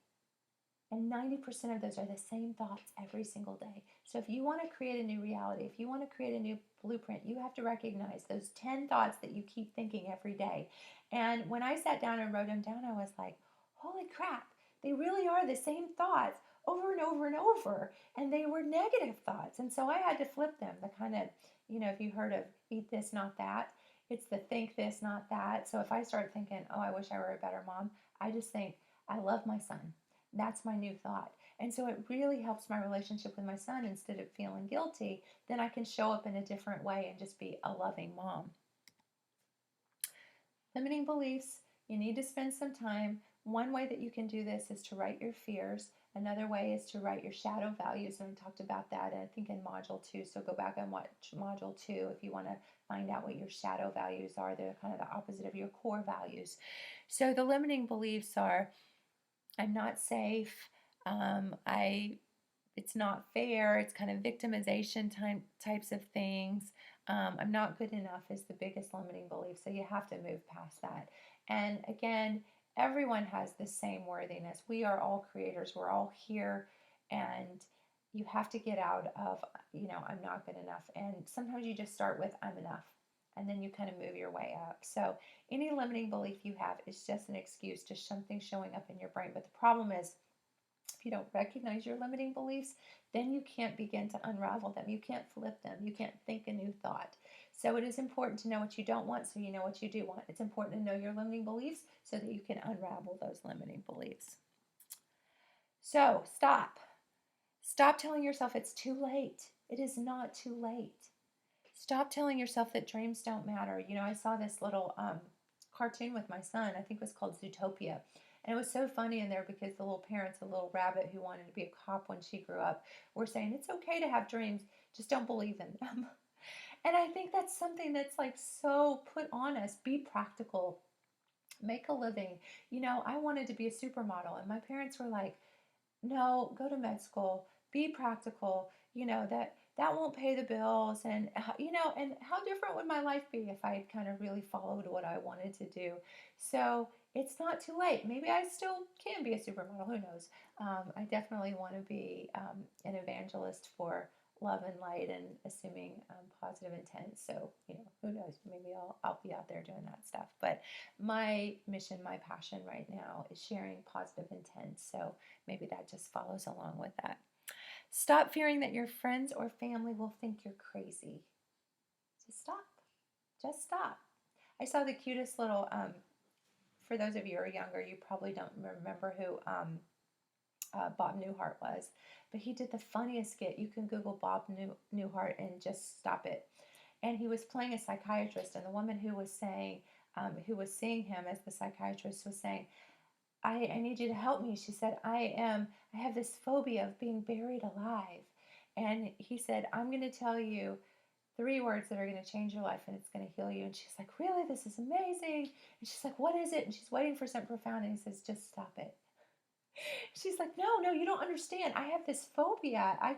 Speaker 1: And 90% of those are the same thoughts every single day. So if you want to create a new reality, if you want to create a new blueprint, you have to recognize those 10 thoughts that you keep thinking every day. And when I sat down and wrote them down, I was like, holy crap, they really are the same thoughts over and over and over. And they were negative thoughts. And so I had to flip them. The kind of, if you heard of eat this, not that, it's the think this, not that. So if I start thinking, oh, I wish I were a better mom, I just think, I love my son. That's my new thought. And so it really helps my relationship with my son. Instead of feeling guilty, then I can show up in a different way and just be a loving mom. Limiting beliefs, you need to spend some time. One way that you can do this is to write your fears. Another way is to write your shadow values, and I talked about that, I think, in Module 2. So go back and watch Module 2 if you want to find out what your shadow values are. They're kind of the opposite of your core values. So the limiting beliefs are, I'm not safe. It's not fair. It's kind of victimization types of things. I'm not good enough is the biggest limiting belief. So you have to move past that. And again, everyone has the same worthiness. We are all creators. We're all here, and you have to get out of, I'm not good enough. And sometimes you just start with I'm enough, and then you kind of move your way up. So any limiting belief you have is just an excuse to something showing up in your brain. But the problem is, if you don't recognize your limiting beliefs, then you can't begin to unravel them. You can't flip them. You can't think a new thought. So it is important to know what you don't want so you know what you do want. It's important to know your limiting beliefs so that you can unravel those limiting beliefs. So stop. Stop telling yourself it's too late. It is not too late. Stop telling yourself that dreams don't matter. I saw this little cartoon with my son. I think it was called Zootopia. And it was so funny in there because the little parents, the little rabbit who wanted to be a cop when she grew up, were saying, it's okay to have dreams, just don't believe in them. And I think that's something that's like so put on us. Be practical. Make a living. I wanted to be a supermodel. And my parents were like, no, go to med school, be practical, that won't pay the bills. And, and how different would my life be if I had kind of really followed what I wanted to do? So it's not too late. Maybe I still can be a supermodel. Who knows? I definitely want to be an evangelist for love and light and assuming positive intent. So, who knows? Maybe I'll be out there doing that stuff. But my mission, my passion right now is sharing positive intent. So maybe that just follows along with that. Stop fearing that your friends or family will think you're crazy. Just stop. Just stop. I saw the cutest little, for those of you who are younger, you probably don't remember who Bob Newhart was, but he did the funniest skit. You can Google Bob Newhart and just stop it. And he was playing a psychiatrist, and the woman who was seeing him as the psychiatrist was saying, I need you to help me. She said, I have this phobia of being buried alive. And he said, I'm going to tell you 3 words that are going to change your life and it's going to heal you. And she's like, really? This is amazing. And she's like, what is it? And she's waiting for something profound. And he says, just stop it. She's like, no, you don't understand. I have this phobia. I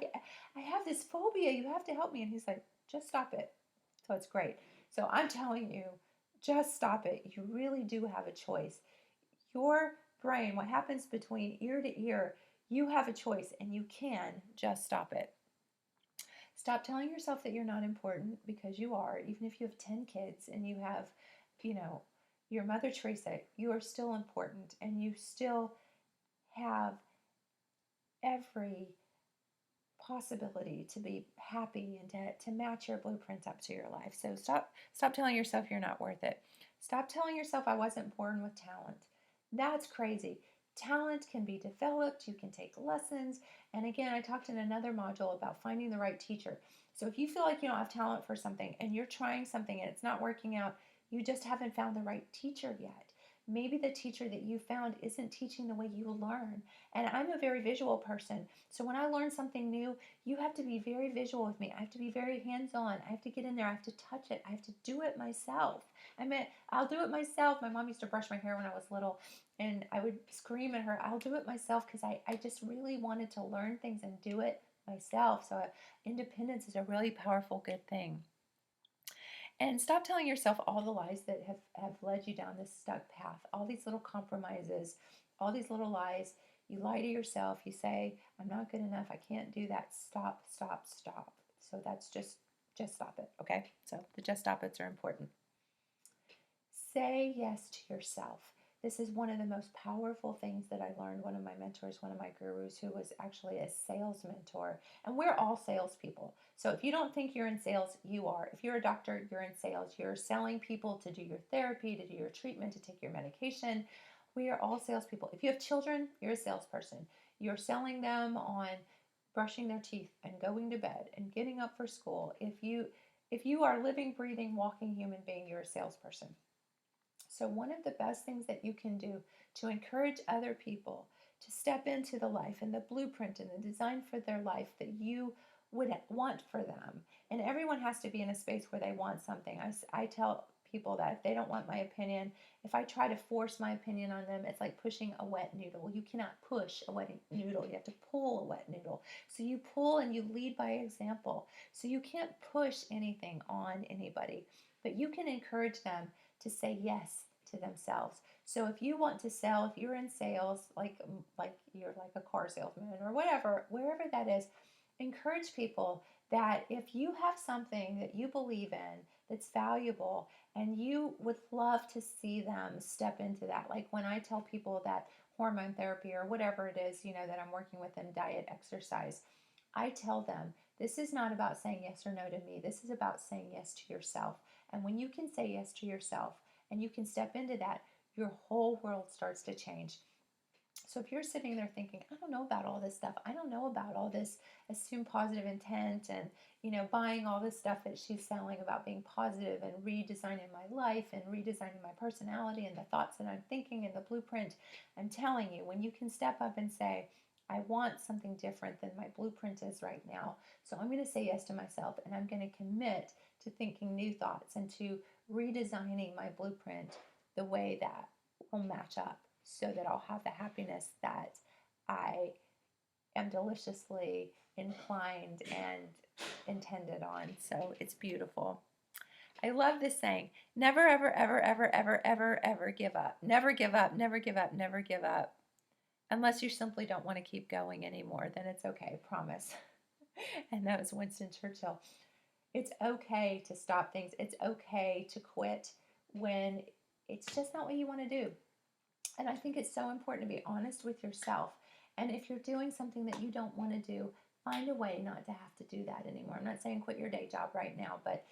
Speaker 1: have this phobia. You have to help me. And he's like, just stop it. So it's great. So I'm telling you, just stop it. You really do have a choice. Your brain, what happens between ear to ear, you have a choice and you can just stop it. Stop telling yourself that you're not important because you are. Even if you have 10 kids and you have, you know, your Mother Teresa, you are still important and you still have every possibility to be happy and to match your blueprint up to your life. So stop telling yourself you're not worth it. Stop telling yourself I wasn't born with talent. That's crazy. Talent can be developed, you can take lessons. And again, I talked in another module about finding the right teacher. So if you feel like you don't have talent for something and you're trying something and it's not working out, you just haven't found the right teacher yet. Maybe the teacher that you found isn't teaching the way you learn. And I'm a very visual person. So when I learn something new, you have to be very visual with me. I have to be very hands-on. I have to get in there. I have to touch it. I have to do it myself. I'll do it myself. My mom used to brush my hair when I was little, and I would scream at her, I'll do it myself, because I just really wanted to learn things and do it myself. So independence is a really powerful, good thing. And stop telling yourself all the lies that have led you down this stuck path, all these little compromises, all these little lies. You lie to yourself. You say, I'm not good enough. I can't do that. Stop, stop, stop. So that's just stop it. Okay. So the just stop it's are important. Say yes to yourself. This is one of the most powerful things that I learned. One of my mentors, one of my gurus, who was actually a sales mentor, and we're all salespeople. So if you don't think you're in sales, you are. If you're a doctor, you're in sales. You're selling people to do your therapy, to do your treatment, to take your medication. We are all salespeople. If you have children, you're a salesperson. You're selling them on brushing their teeth and going to bed and getting up for school. If you are a living, breathing, walking human being, you're a salesperson. So, one of the best things that you can do to encourage other people to step into the life and the blueprint and the design for their life that you would want for them. And everyone has to be in a space where they want something. I tell people that if they don't want my opinion, if I try to force my opinion on them, it's like pushing a wet noodle. You cannot push a wet noodle, you have to pull a wet noodle. So you pull and you lead by example. So you can't push anything on anybody, but you can encourage them to say yes to themselves. So if you want to sell, if you're in sales, like you're like a car salesman or whatever, wherever that is, encourage people that if you have something that you believe in that's valuable and you would love to see them step into that. Like when I tell people that hormone therapy or whatever it is, that I'm working with in diet, exercise, I tell them this is not about saying yes or no to me. This is about saying yes to yourself. And when you can say yes to yourself and you can step into that, your whole world starts to change. So if you're sitting there thinking, I don't know about all this stuff, I don't know about all this assume positive intent and, buying all this stuff that she's selling about being positive and redesigning my life and redesigning my personality and the thoughts that I'm thinking and the blueprint, I'm telling you, when you can step up and say, I want something different than my blueprint is right now. So I'm going to say yes to myself and I'm going to commit to thinking new thoughts and to redesigning my blueprint the way that will match up so that I'll have the happiness that I am deliciously inclined and intended on. So it's beautiful. I love this saying, never, ever, ever, ever, ever, ever, ever give up. Never give up, never give up, never give up. Unless you simply don't want to keep going anymore, then it's okay, promise. And that was Winston Churchill. It's okay to stop things. It's okay to quit when it's just not what you want to do. And I think it's so important to be honest with yourself. And if you're doing something that you don't want to do, find a way not to have to do that anymore. I'm not saying quit your day job right now, but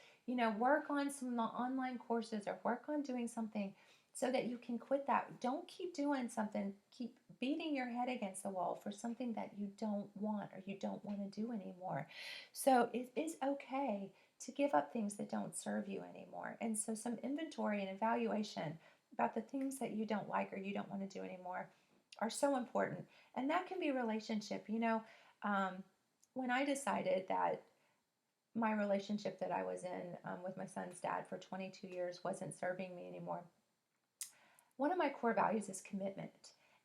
Speaker 1: work on some online courses or work on doing something so that you can quit that. Don't keep doing something, keep beating your head against the wall for something that you don't want or you don't want to do anymore. So it is okay to give up things that don't serve you anymore. And so some inventory and evaluation about the things that you don't like or you don't want to do anymore are so important. And that can be relationship. Um, when I decided that my relationship that I was in with my son's dad for 22 years wasn't serving me anymore, one of my core values is commitment.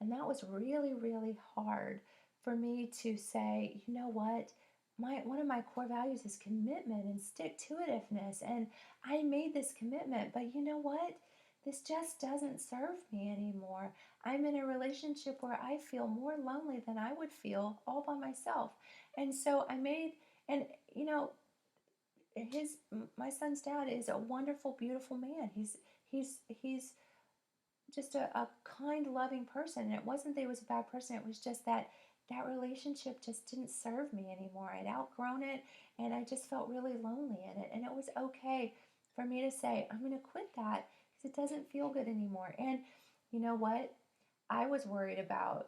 Speaker 1: And that was really, really hard for me to say, you know what? One of my core values is commitment and stick to itiveness. And I made this commitment, but you know what? This just doesn't serve me anymore. I'm in a relationship where I feel more lonely than I would feel all by myself. And so I made, and you know, his my son's dad is a wonderful, beautiful man. He's just a kind, loving person. And it wasn't that he was a bad person. It was just that that relationship just didn't serve me anymore. I'd outgrown it, and I just felt really lonely in it. And it was okay for me to say, I'm going to quit that because it doesn't feel good anymore. And you know what? I was worried about,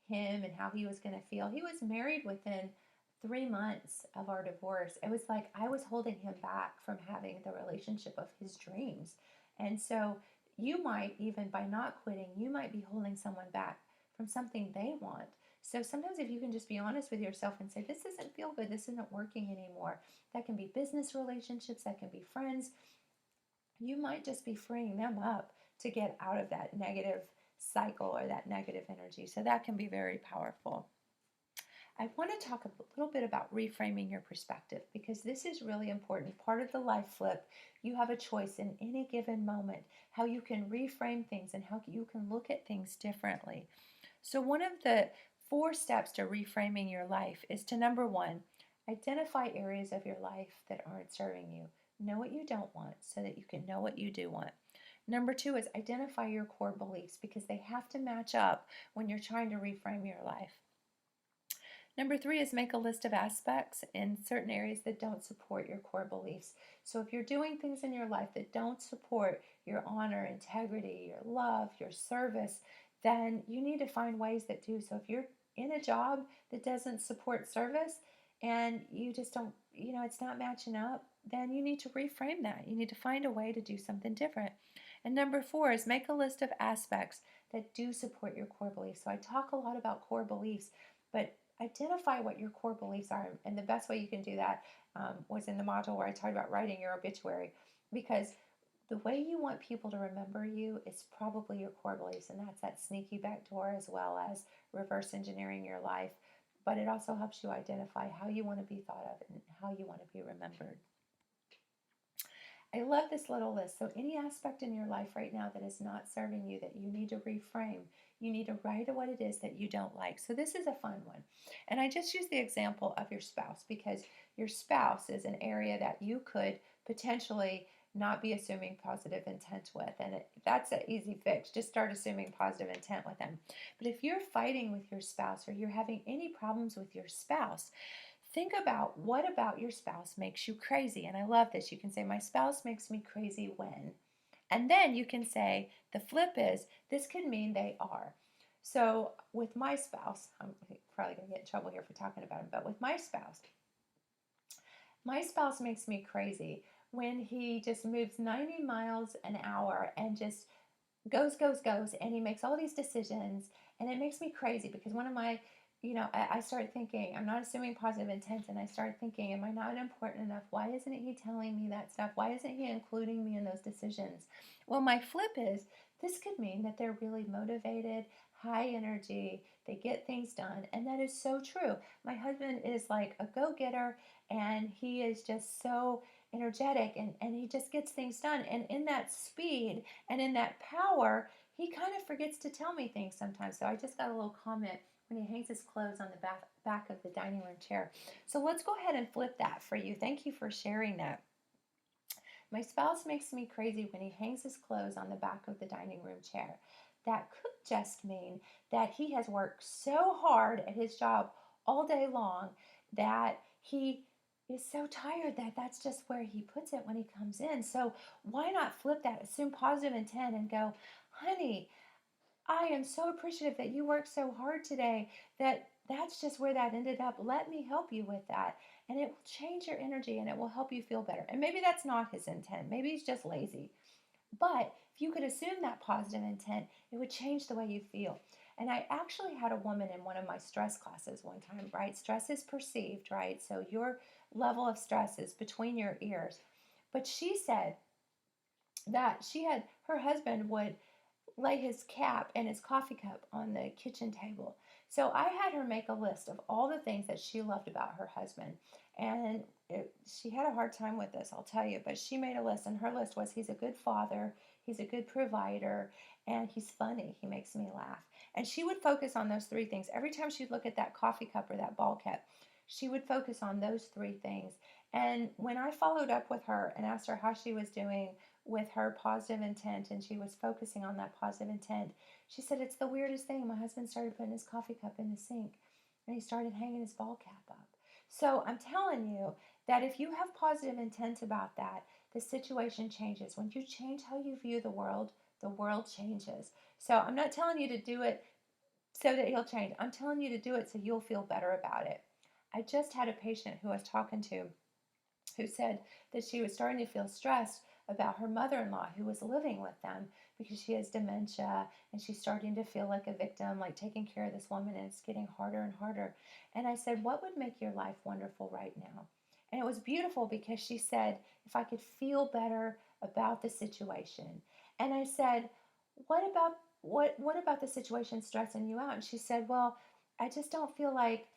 Speaker 1: him and how he was going to feel. He was married within 3 months of our divorce. It was like I was holding him back from having the relationship of his dreams. And so you might, even by not quitting, you might be holding someone back from something they want. So sometimes if you can just be honest with yourself and say, this doesn't feel good, this isn't working anymore. That can be business relationships, that can be friends. You might just be freeing them up to get out of that negative cycle or that negative energy. So that can be very powerful. I want to talk a little bit about reframing your perspective because this is really important. Part of the life flip, you have a choice in any given moment how you can reframe things and how you can look at things differently. So, one of the 4 steps to reframing your life is to number 1, identify areas of your life that aren't serving you. Know what you don't want so that you can know what you do want. Number 2 is identify your core beliefs because they have to match up when you're trying to reframe your life. Number 3 is make a list of aspects in certain areas that don't support your core beliefs. So if you're doing things in your life that don't support your honor, integrity, your love, your service, then you need to find ways that do. So if you're in a job that doesn't support service and you just don't, it's not matching up, then you need to reframe that. You need to find a way to do something different. And number 4 is make a list of aspects that do support your core beliefs. So I talk a lot about core beliefs, but identify what your core beliefs are. And the best way you can do that was in the module where I talked about writing your obituary, because the way you want people to remember you is probably your core beliefs, and that's that sneaky back door as well as reverse engineering your life. But it also helps you identify how you want to be thought of and how you want to be remembered. I love this little list. So any aspect in your life right now that is not serving you, that you need to reframe, you need to write what it is that you don't like. So this is a fun one. And I just use the example of your spouse because your spouse is an area that you could potentially not be assuming positive intent with. And that's an easy fix. Just start assuming positive intent with them. But if you're fighting with your spouse or you're having any problems with your spouse, think about what about your spouse makes you crazy. And I love this. You can say, my spouse makes me crazy when. And then you can say, the flip is, this could mean they are. So with my spouse, I'm probably going to get in trouble here for talking about him, but with my spouse makes me crazy when he just moves 90 miles an hour and just goes, and he makes all these decisions, and it makes me crazy because one of my, I start thinking, I'm not assuming positive intent, and I start thinking, am I not important enough? Why isn't he telling me that stuff? Why isn't he including me in those decisions? Well, my flip is, this could mean that they're really motivated, high energy, they get things done. And that is so true. My husband is like a go getter, and he is just so energetic, and he just gets things done. And in that speed and in that power, he kind of forgets to tell me things sometimes. So I just got a little comment when he hangs his clothes on the back of the dining room chair. So let's go ahead and flip that for you. Thank you for sharing that. My spouse makes me crazy when he hangs his clothes on the back of the dining room chair. That could just mean that he has worked so hard at his job all day long that he is so tired that that's just where he puts it when he comes in. So why not flip that, assume positive intent, and go, honey, I am so appreciative that you worked so hard today, that that's just where that ended up. Let me help you with that. And it will change your energy and it will help you feel better. And maybe that's not his intent. Maybe he's just lazy. But if you could assume that positive intent, it would change the way you feel. And I actually had a woman in one of my stress classes one time, right? Stress is perceived, right? So your level of stress is between your ears. But she said that she had her husband would lay his cap and his coffee cup on the kitchen table. So I had her make a list of all the things that she loved about her husband. And she had a hard time with this, I'll tell you, but she made a list, and her list was he's a good father, he's a good provider, and he's funny. He makes me laugh. And she would focus on those three things. Every time she'd look at that coffee cup or that ball cap, she would focus on those three things. And when I followed up with her and asked her how she was doing with her positive intent, and she was focusing on that positive intent, she said, it's the weirdest thing. My husband started putting his coffee cup in the sink, and he started hanging his ball cap up. So I'm telling you that if you have positive intent about that, the situation changes. When you change how you view the world changes. So I'm not telling you to do it so that he'll change. I'm telling you to do it so you'll feel better about it. I just had a patient who I was talking to who said that she was starting to feel stressed about her mother-in-law who was living with them because she has dementia, and she's starting to feel like a victim, like taking care of this woman, and it's getting harder and harder. And I said, what would make your life wonderful right now? And it was beautiful because she said, if I could feel better about the situation. And I said, what about the situation stressing you out? And she said, well, I just don't feel like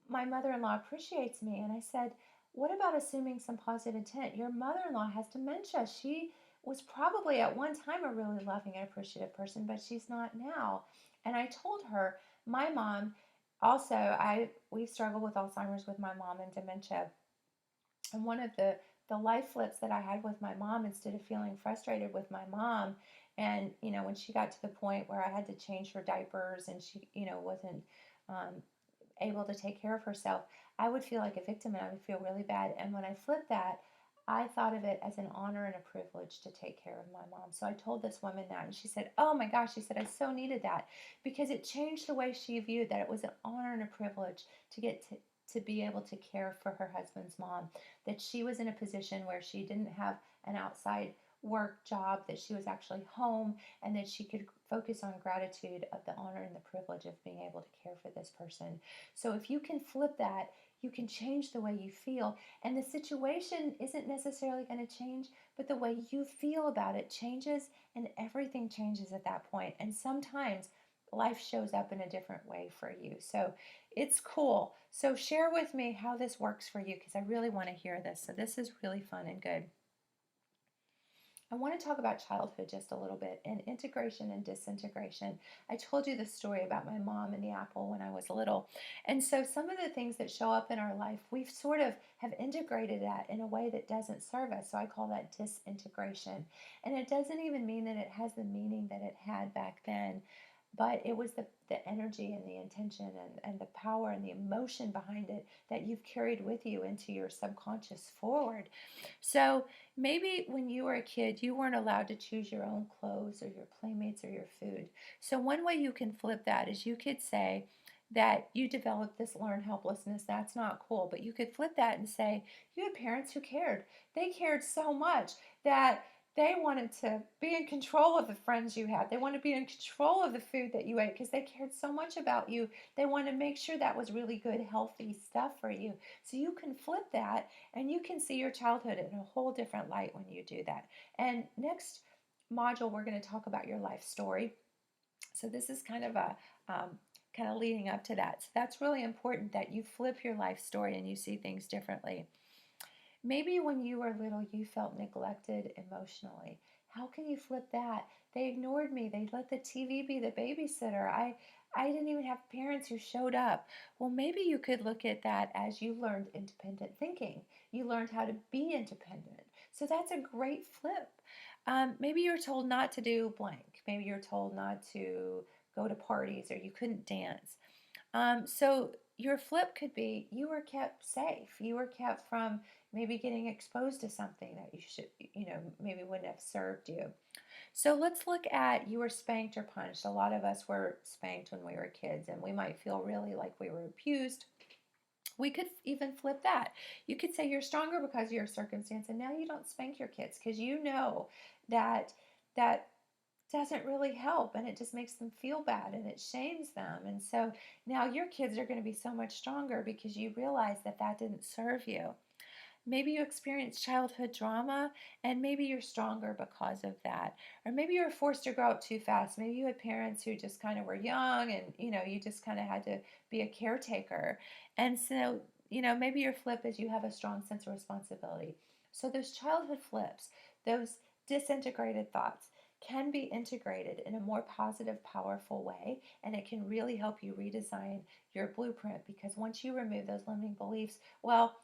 Speaker 1: my mother-in-law appreciates me. And I said, what about assuming some positive intent? Your mother-in-law has dementia. She was probably at one time a really loving and appreciative person, but she's not now. And I told her, my mom also, I we struggle with Alzheimer's with my mom and dementia. And one of the life flips that I had with my mom, instead of feeling frustrated with my mom, and when she got to the point where I had to change her diapers and she wasn't um, able to take care of herself, I would feel like a victim and I would feel really bad. And when I flipped that, I thought of it as an honor and a privilege to take care of my mom. So I told this woman that, and she said, oh my gosh, she said, I so needed that, because it changed the way she viewed that it was an honor and a privilege to get to be able to care for her husband's mom, that she was in a position where she didn't have an outside work job, that she was actually home, and that she could focus on gratitude of the honor and the privilege of being able to care for this person. So if you can flip that, you can change the way you feel, and the situation isn't necessarily going to change, but the way you feel about it changes, and everything changes at that point. And sometimes life shows up in a different way for you. So it's cool. So share with me how this works for you, because I really want to hear this. So this is really fun and good. I want to talk about childhood just a little bit, and integration and disintegration. I told you the story about my mom and the apple when I was little. And so some of the things that show up in our life, we've sort of have integrated that in a way that doesn't serve us. So I call that disintegration. And it doesn't even mean that it has the meaning that it had back then, but it was the energy and the intention and the power and the emotion behind it that you've carried with you into your subconscious forward. So maybe when you were a kid, you weren't allowed to choose your own clothes or your playmates or your food. So one way you can flip that is you could say that you developed this learned helplessness. That's not cool. But you could flip that and say you had parents who cared. They cared so much that they wanted to be in control of the friends you had. They wanted to be in control of the food that you ate because they cared so much about you. They wanted to make sure that was really good, healthy stuff for you. So you can flip that, and you can see your childhood in a whole different light when you do that. And next module, we're going to talk about your life story. So this is kind of a kind of leading up to that. So that's really important that you flip your life story and you see things differently. Maybe when you were little, you felt neglected emotionally. How can you flip that? They ignored me. They let the TV be the babysitter. I didn't even have parents who showed up. Well, maybe you could look at that as you learned independent thinking. You learned how to be independent. So that's a great flip. Maybe you're told not to do blank. Maybe you're told not to go to parties or you couldn't dance. So your flip could be you were kept safe. You were kept from maybe getting exposed to something that you should, maybe wouldn't have served you. So let's look at you were spanked or punished. A lot of us were spanked when we were kids, and we might feel really like we were abused. We could even flip that. You could say you're stronger because of your circumstance, and now you don't spank your kids because you know that that doesn't really help and it just makes them feel bad and it shames them. And so now your kids are going to be so much stronger because you realize that that didn't serve you. Maybe you experienced childhood drama and maybe you're stronger because of that. Or maybe you were forced to grow up too fast. Maybe you had parents who just kind of were young and you just kind of had to be a caretaker. And so, maybe your flip is you have a strong sense of responsibility. So those childhood flips, those disintegrated thoughts can be integrated in a more positive, powerful way, and it can really help you redesign your blueprint because once you remove those limiting beliefs, well,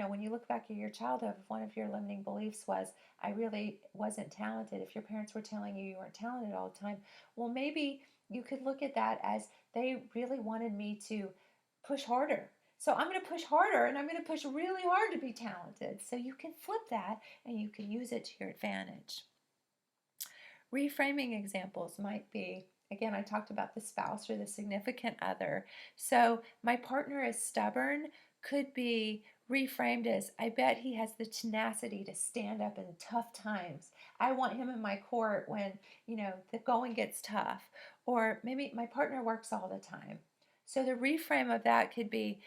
Speaker 1: when you look back at your childhood, if one of your limiting beliefs was, I really wasn't talented, if your parents were telling you weren't talented all the time, well, maybe you could look at that as they really wanted me to push harder. So I'm going to push harder and I'm going to push really hard to be talented. So you can flip that and you can use it to your advantage. Reframing examples might be, again, I talked about the spouse or the significant other. So my partner is stubborn could be reframed as, I bet he has the tenacity to stand up in tough times. I want him in my court when, the going gets tough. Or maybe my partner works all the time. So the reframe of that could be,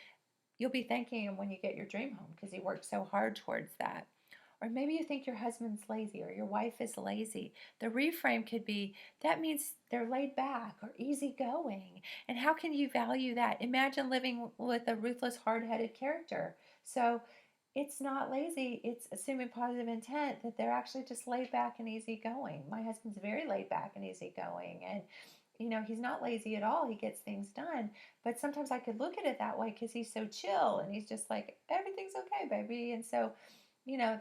Speaker 1: you'll be thanking him when you get your dream home because he worked so hard towards that. Or maybe you think your husband's lazy or your wife is lazy. The reframe could be that means they're laid back or easygoing. And how can you value that? Imagine living with a ruthless, hard headed character. So it's not lazy, it's assuming positive intent that they're actually just laid back and easygoing. My husband's very laid back and easygoing. And he's not lazy at all. He gets things done. But sometimes I could look at it that way because he's so chill and he's just like, everything's okay, baby. And so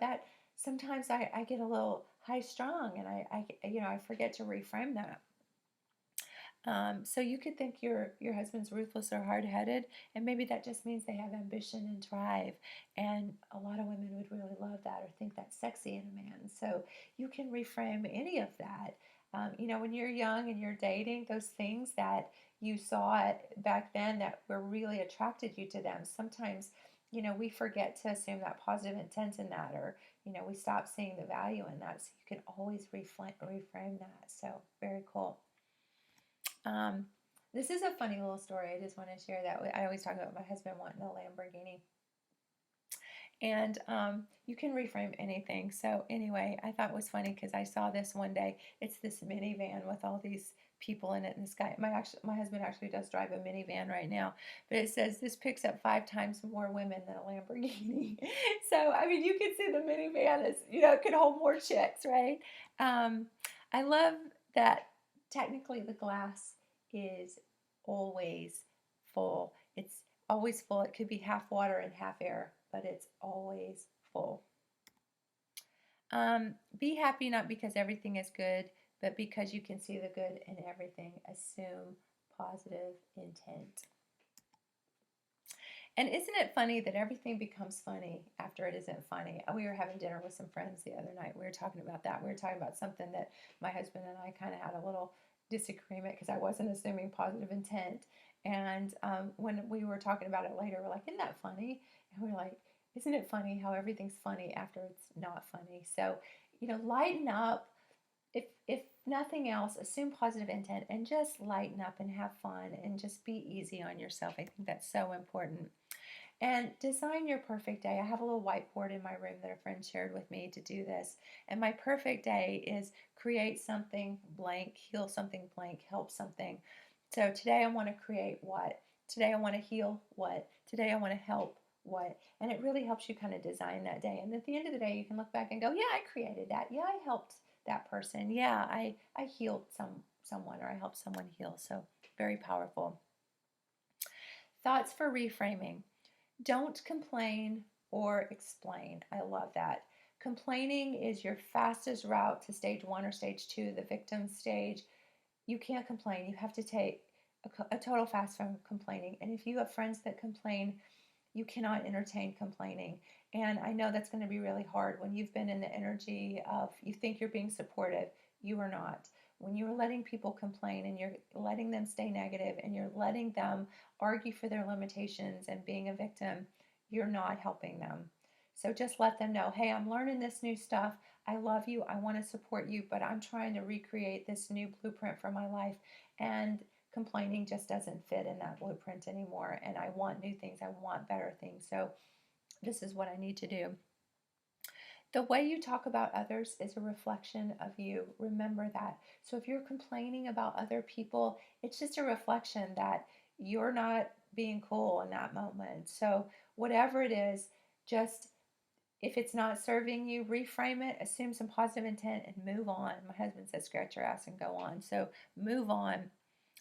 Speaker 1: that sometimes I get a little high strung and I forget to reframe that. So you could think your husband's ruthless or hard-headed, and maybe that just means they have ambition and drive, and a lot of women would really love that or think that's sexy in a man. So you can reframe any of that. When you're young and you're dating, those things that you saw back then that were really attracted you to them, sometimes we forget to assume that positive intent in that, or we stop seeing the value in that. So you can always reframe that. So very cool. Um, this is a funny little story. I just want to share that. I always talk about my husband wanting a Lamborghini. And you can reframe anything. So anyway, I thought it was funny because I saw this one day. It's this minivan with all these people in it. And this guy, my husband actually does drive a minivan right now. But it says this picks up 5 times more women than a Lamborghini. So I mean, you can see the minivan is it could hold more chicks, right? I love that. Technically, the glass is always full. It's always full. It could be half water and half air, but it's always full. Be happy not because everything is good, but because you can see the good in everything. Assume positive intent. And isn't it funny that everything becomes funny after it isn't funny? We were having dinner with some friends the other night. We were talking about that. We were talking about something that my husband and I kind of had a little disagreement because I wasn't assuming positive intent. And when we were talking about it later, we're like, isn't that funny? And we're like, isn't it funny how everything's funny after it's not funny? So, lighten up. If nothing else, assume positive intent and just lighten up and have fun and just be easy on yourself. I think that's so important. And design your perfect day. I have a little whiteboard in my room that a friend shared with me to do this. And my perfect day is create something blank, heal something blank, help something. So today I want to create what? Today I want to heal what? Today I want to help what? And it really helps you kind of design that day. And at the end of the day, you can look back and go, yeah, I created that. Yeah, I helped that person. Yeah, I healed someone, or I helped someone heal. So very powerful. Thoughts for reframing. Don't complain or explain. I love that. Complaining is your fastest route to stage 1 or stage 2, the victim stage. You can't complain. You have to take a total fast from complaining. And if you have friends that complain, you cannot entertain complaining. And I know that's going to be really hard when you've been in the energy of you think you're being supportive. You are not. When you're letting people complain and you're letting them stay negative and you're letting them argue for their limitations and being a victim, you're not helping them. So just let them know, hey, I'm learning this new stuff. I love you. I want to support you, but I'm trying to recreate this new blueprint for my life. And complaining just doesn't fit in that blueprint anymore. And I want new things. I want better things. So this is what I need to do. The way you talk about others is a reflection of you. Remember that. So if you're complaining about other people, it's just a reflection that you're not being cool in that moment. So whatever it is, just if it's not serving you, reframe it, assume some positive intent, and move on. My husband says scratch your ass and go on. So move on.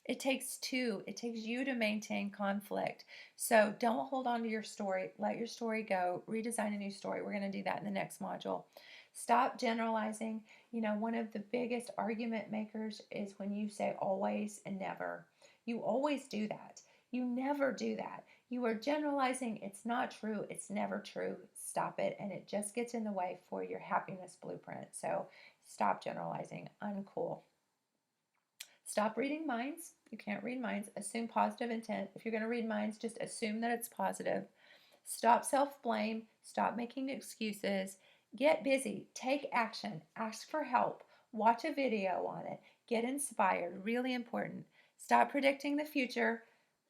Speaker 1: It takes two. It takes you to maintain conflict. So don't hold on to your story. Let your story go. Redesign a new story. We're going to do that in the next module. Stop generalizing. You know, one of the biggest argument makers is when you say always and never. You always do that. You never do that. You are generalizing. It's not true. It's never true. Stop it. And it just gets in the way for your happiness blueprint. So stop generalizing. Uncool. Stop reading minds. You can't read minds. Assume positive intent. If you're going to read minds, just assume that it's positive. Stop self blame. Stop making excuses. Get busy. Take action. Ask for help. Watch a video on it. Get inspired. Really important. Stop predicting the future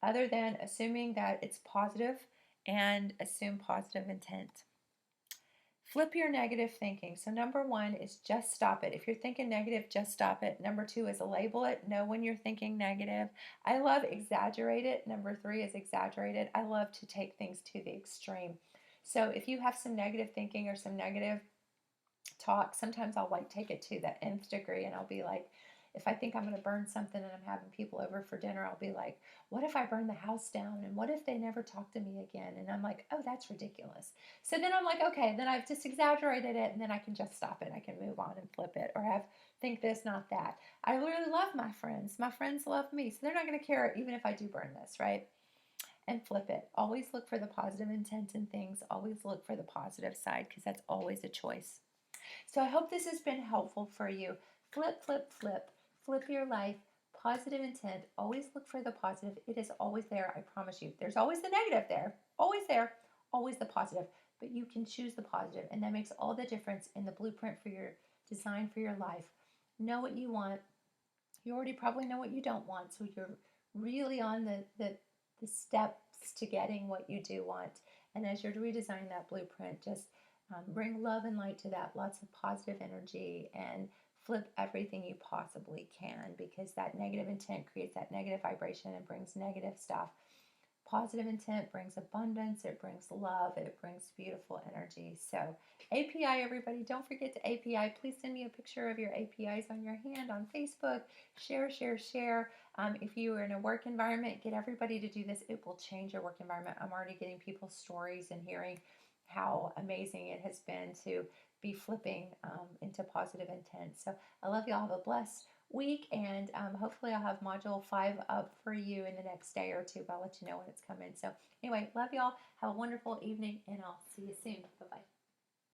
Speaker 1: other than assuming that it's positive, and assume positive intent. Flip your negative thinking. So, number one is just stop it. If you're thinking negative, just stop it. Number two is label it. Know when you're thinking negative. I love exaggerate it. Number three is exaggerate it. I love to take things to the extreme. So, if you have some negative thinking or some negative talk, sometimes I'll like take it to the nth degree, and I'll be like, if I think I'm going to burn something and I'm having people over for dinner, I'll be like, what if I burn the house down? And what if they never talk to me again? And I'm like, oh, that's ridiculous. So then I'm like, okay, then I've just exaggerated it, and then I can just stop it. I can move on and flip it, or have think this, not that. I really love my friends. My friends love me. So they're not going to care even if I do burn this, right? And flip it. Always look for the positive intent in things. Always look for the positive side, because that's always a choice. So I hope this has been helpful for you. Flip, flip, flip. Flip your life. Positive intent. Always look for the positive. It is always there, I promise you. There's always the negative there. Always there. Always the positive. But you can choose the positive, and that makes all the difference in the blueprint for your design for your life. Know what you want. You already probably know what you don't want, so you're really on the steps to getting what you do want. And as you're redesigning that blueprint, just bring love and light to that, lots of positive energy, and flip everything you possibly can, because that negative intent creates that negative vibration and brings negative stuff. Positive intent brings abundance, it brings love, it brings beautiful energy. So, API, everybody, don't forget to API. Please send me a picture of your APIs on your hand on Facebook. Share, share, share. If you are in a work environment, get everybody to do this. It will change your work environment. I'm already getting people's stories and hearing how amazing it has been to be flipping into positive intent. So, I love y'all. Have a blessed week, and hopefully I'll have module 5 up for you in the next day or two, but I'll let you know when it's coming. So anyway, love y'all. Have a wonderful evening, and I'll see you soon. Bye-bye.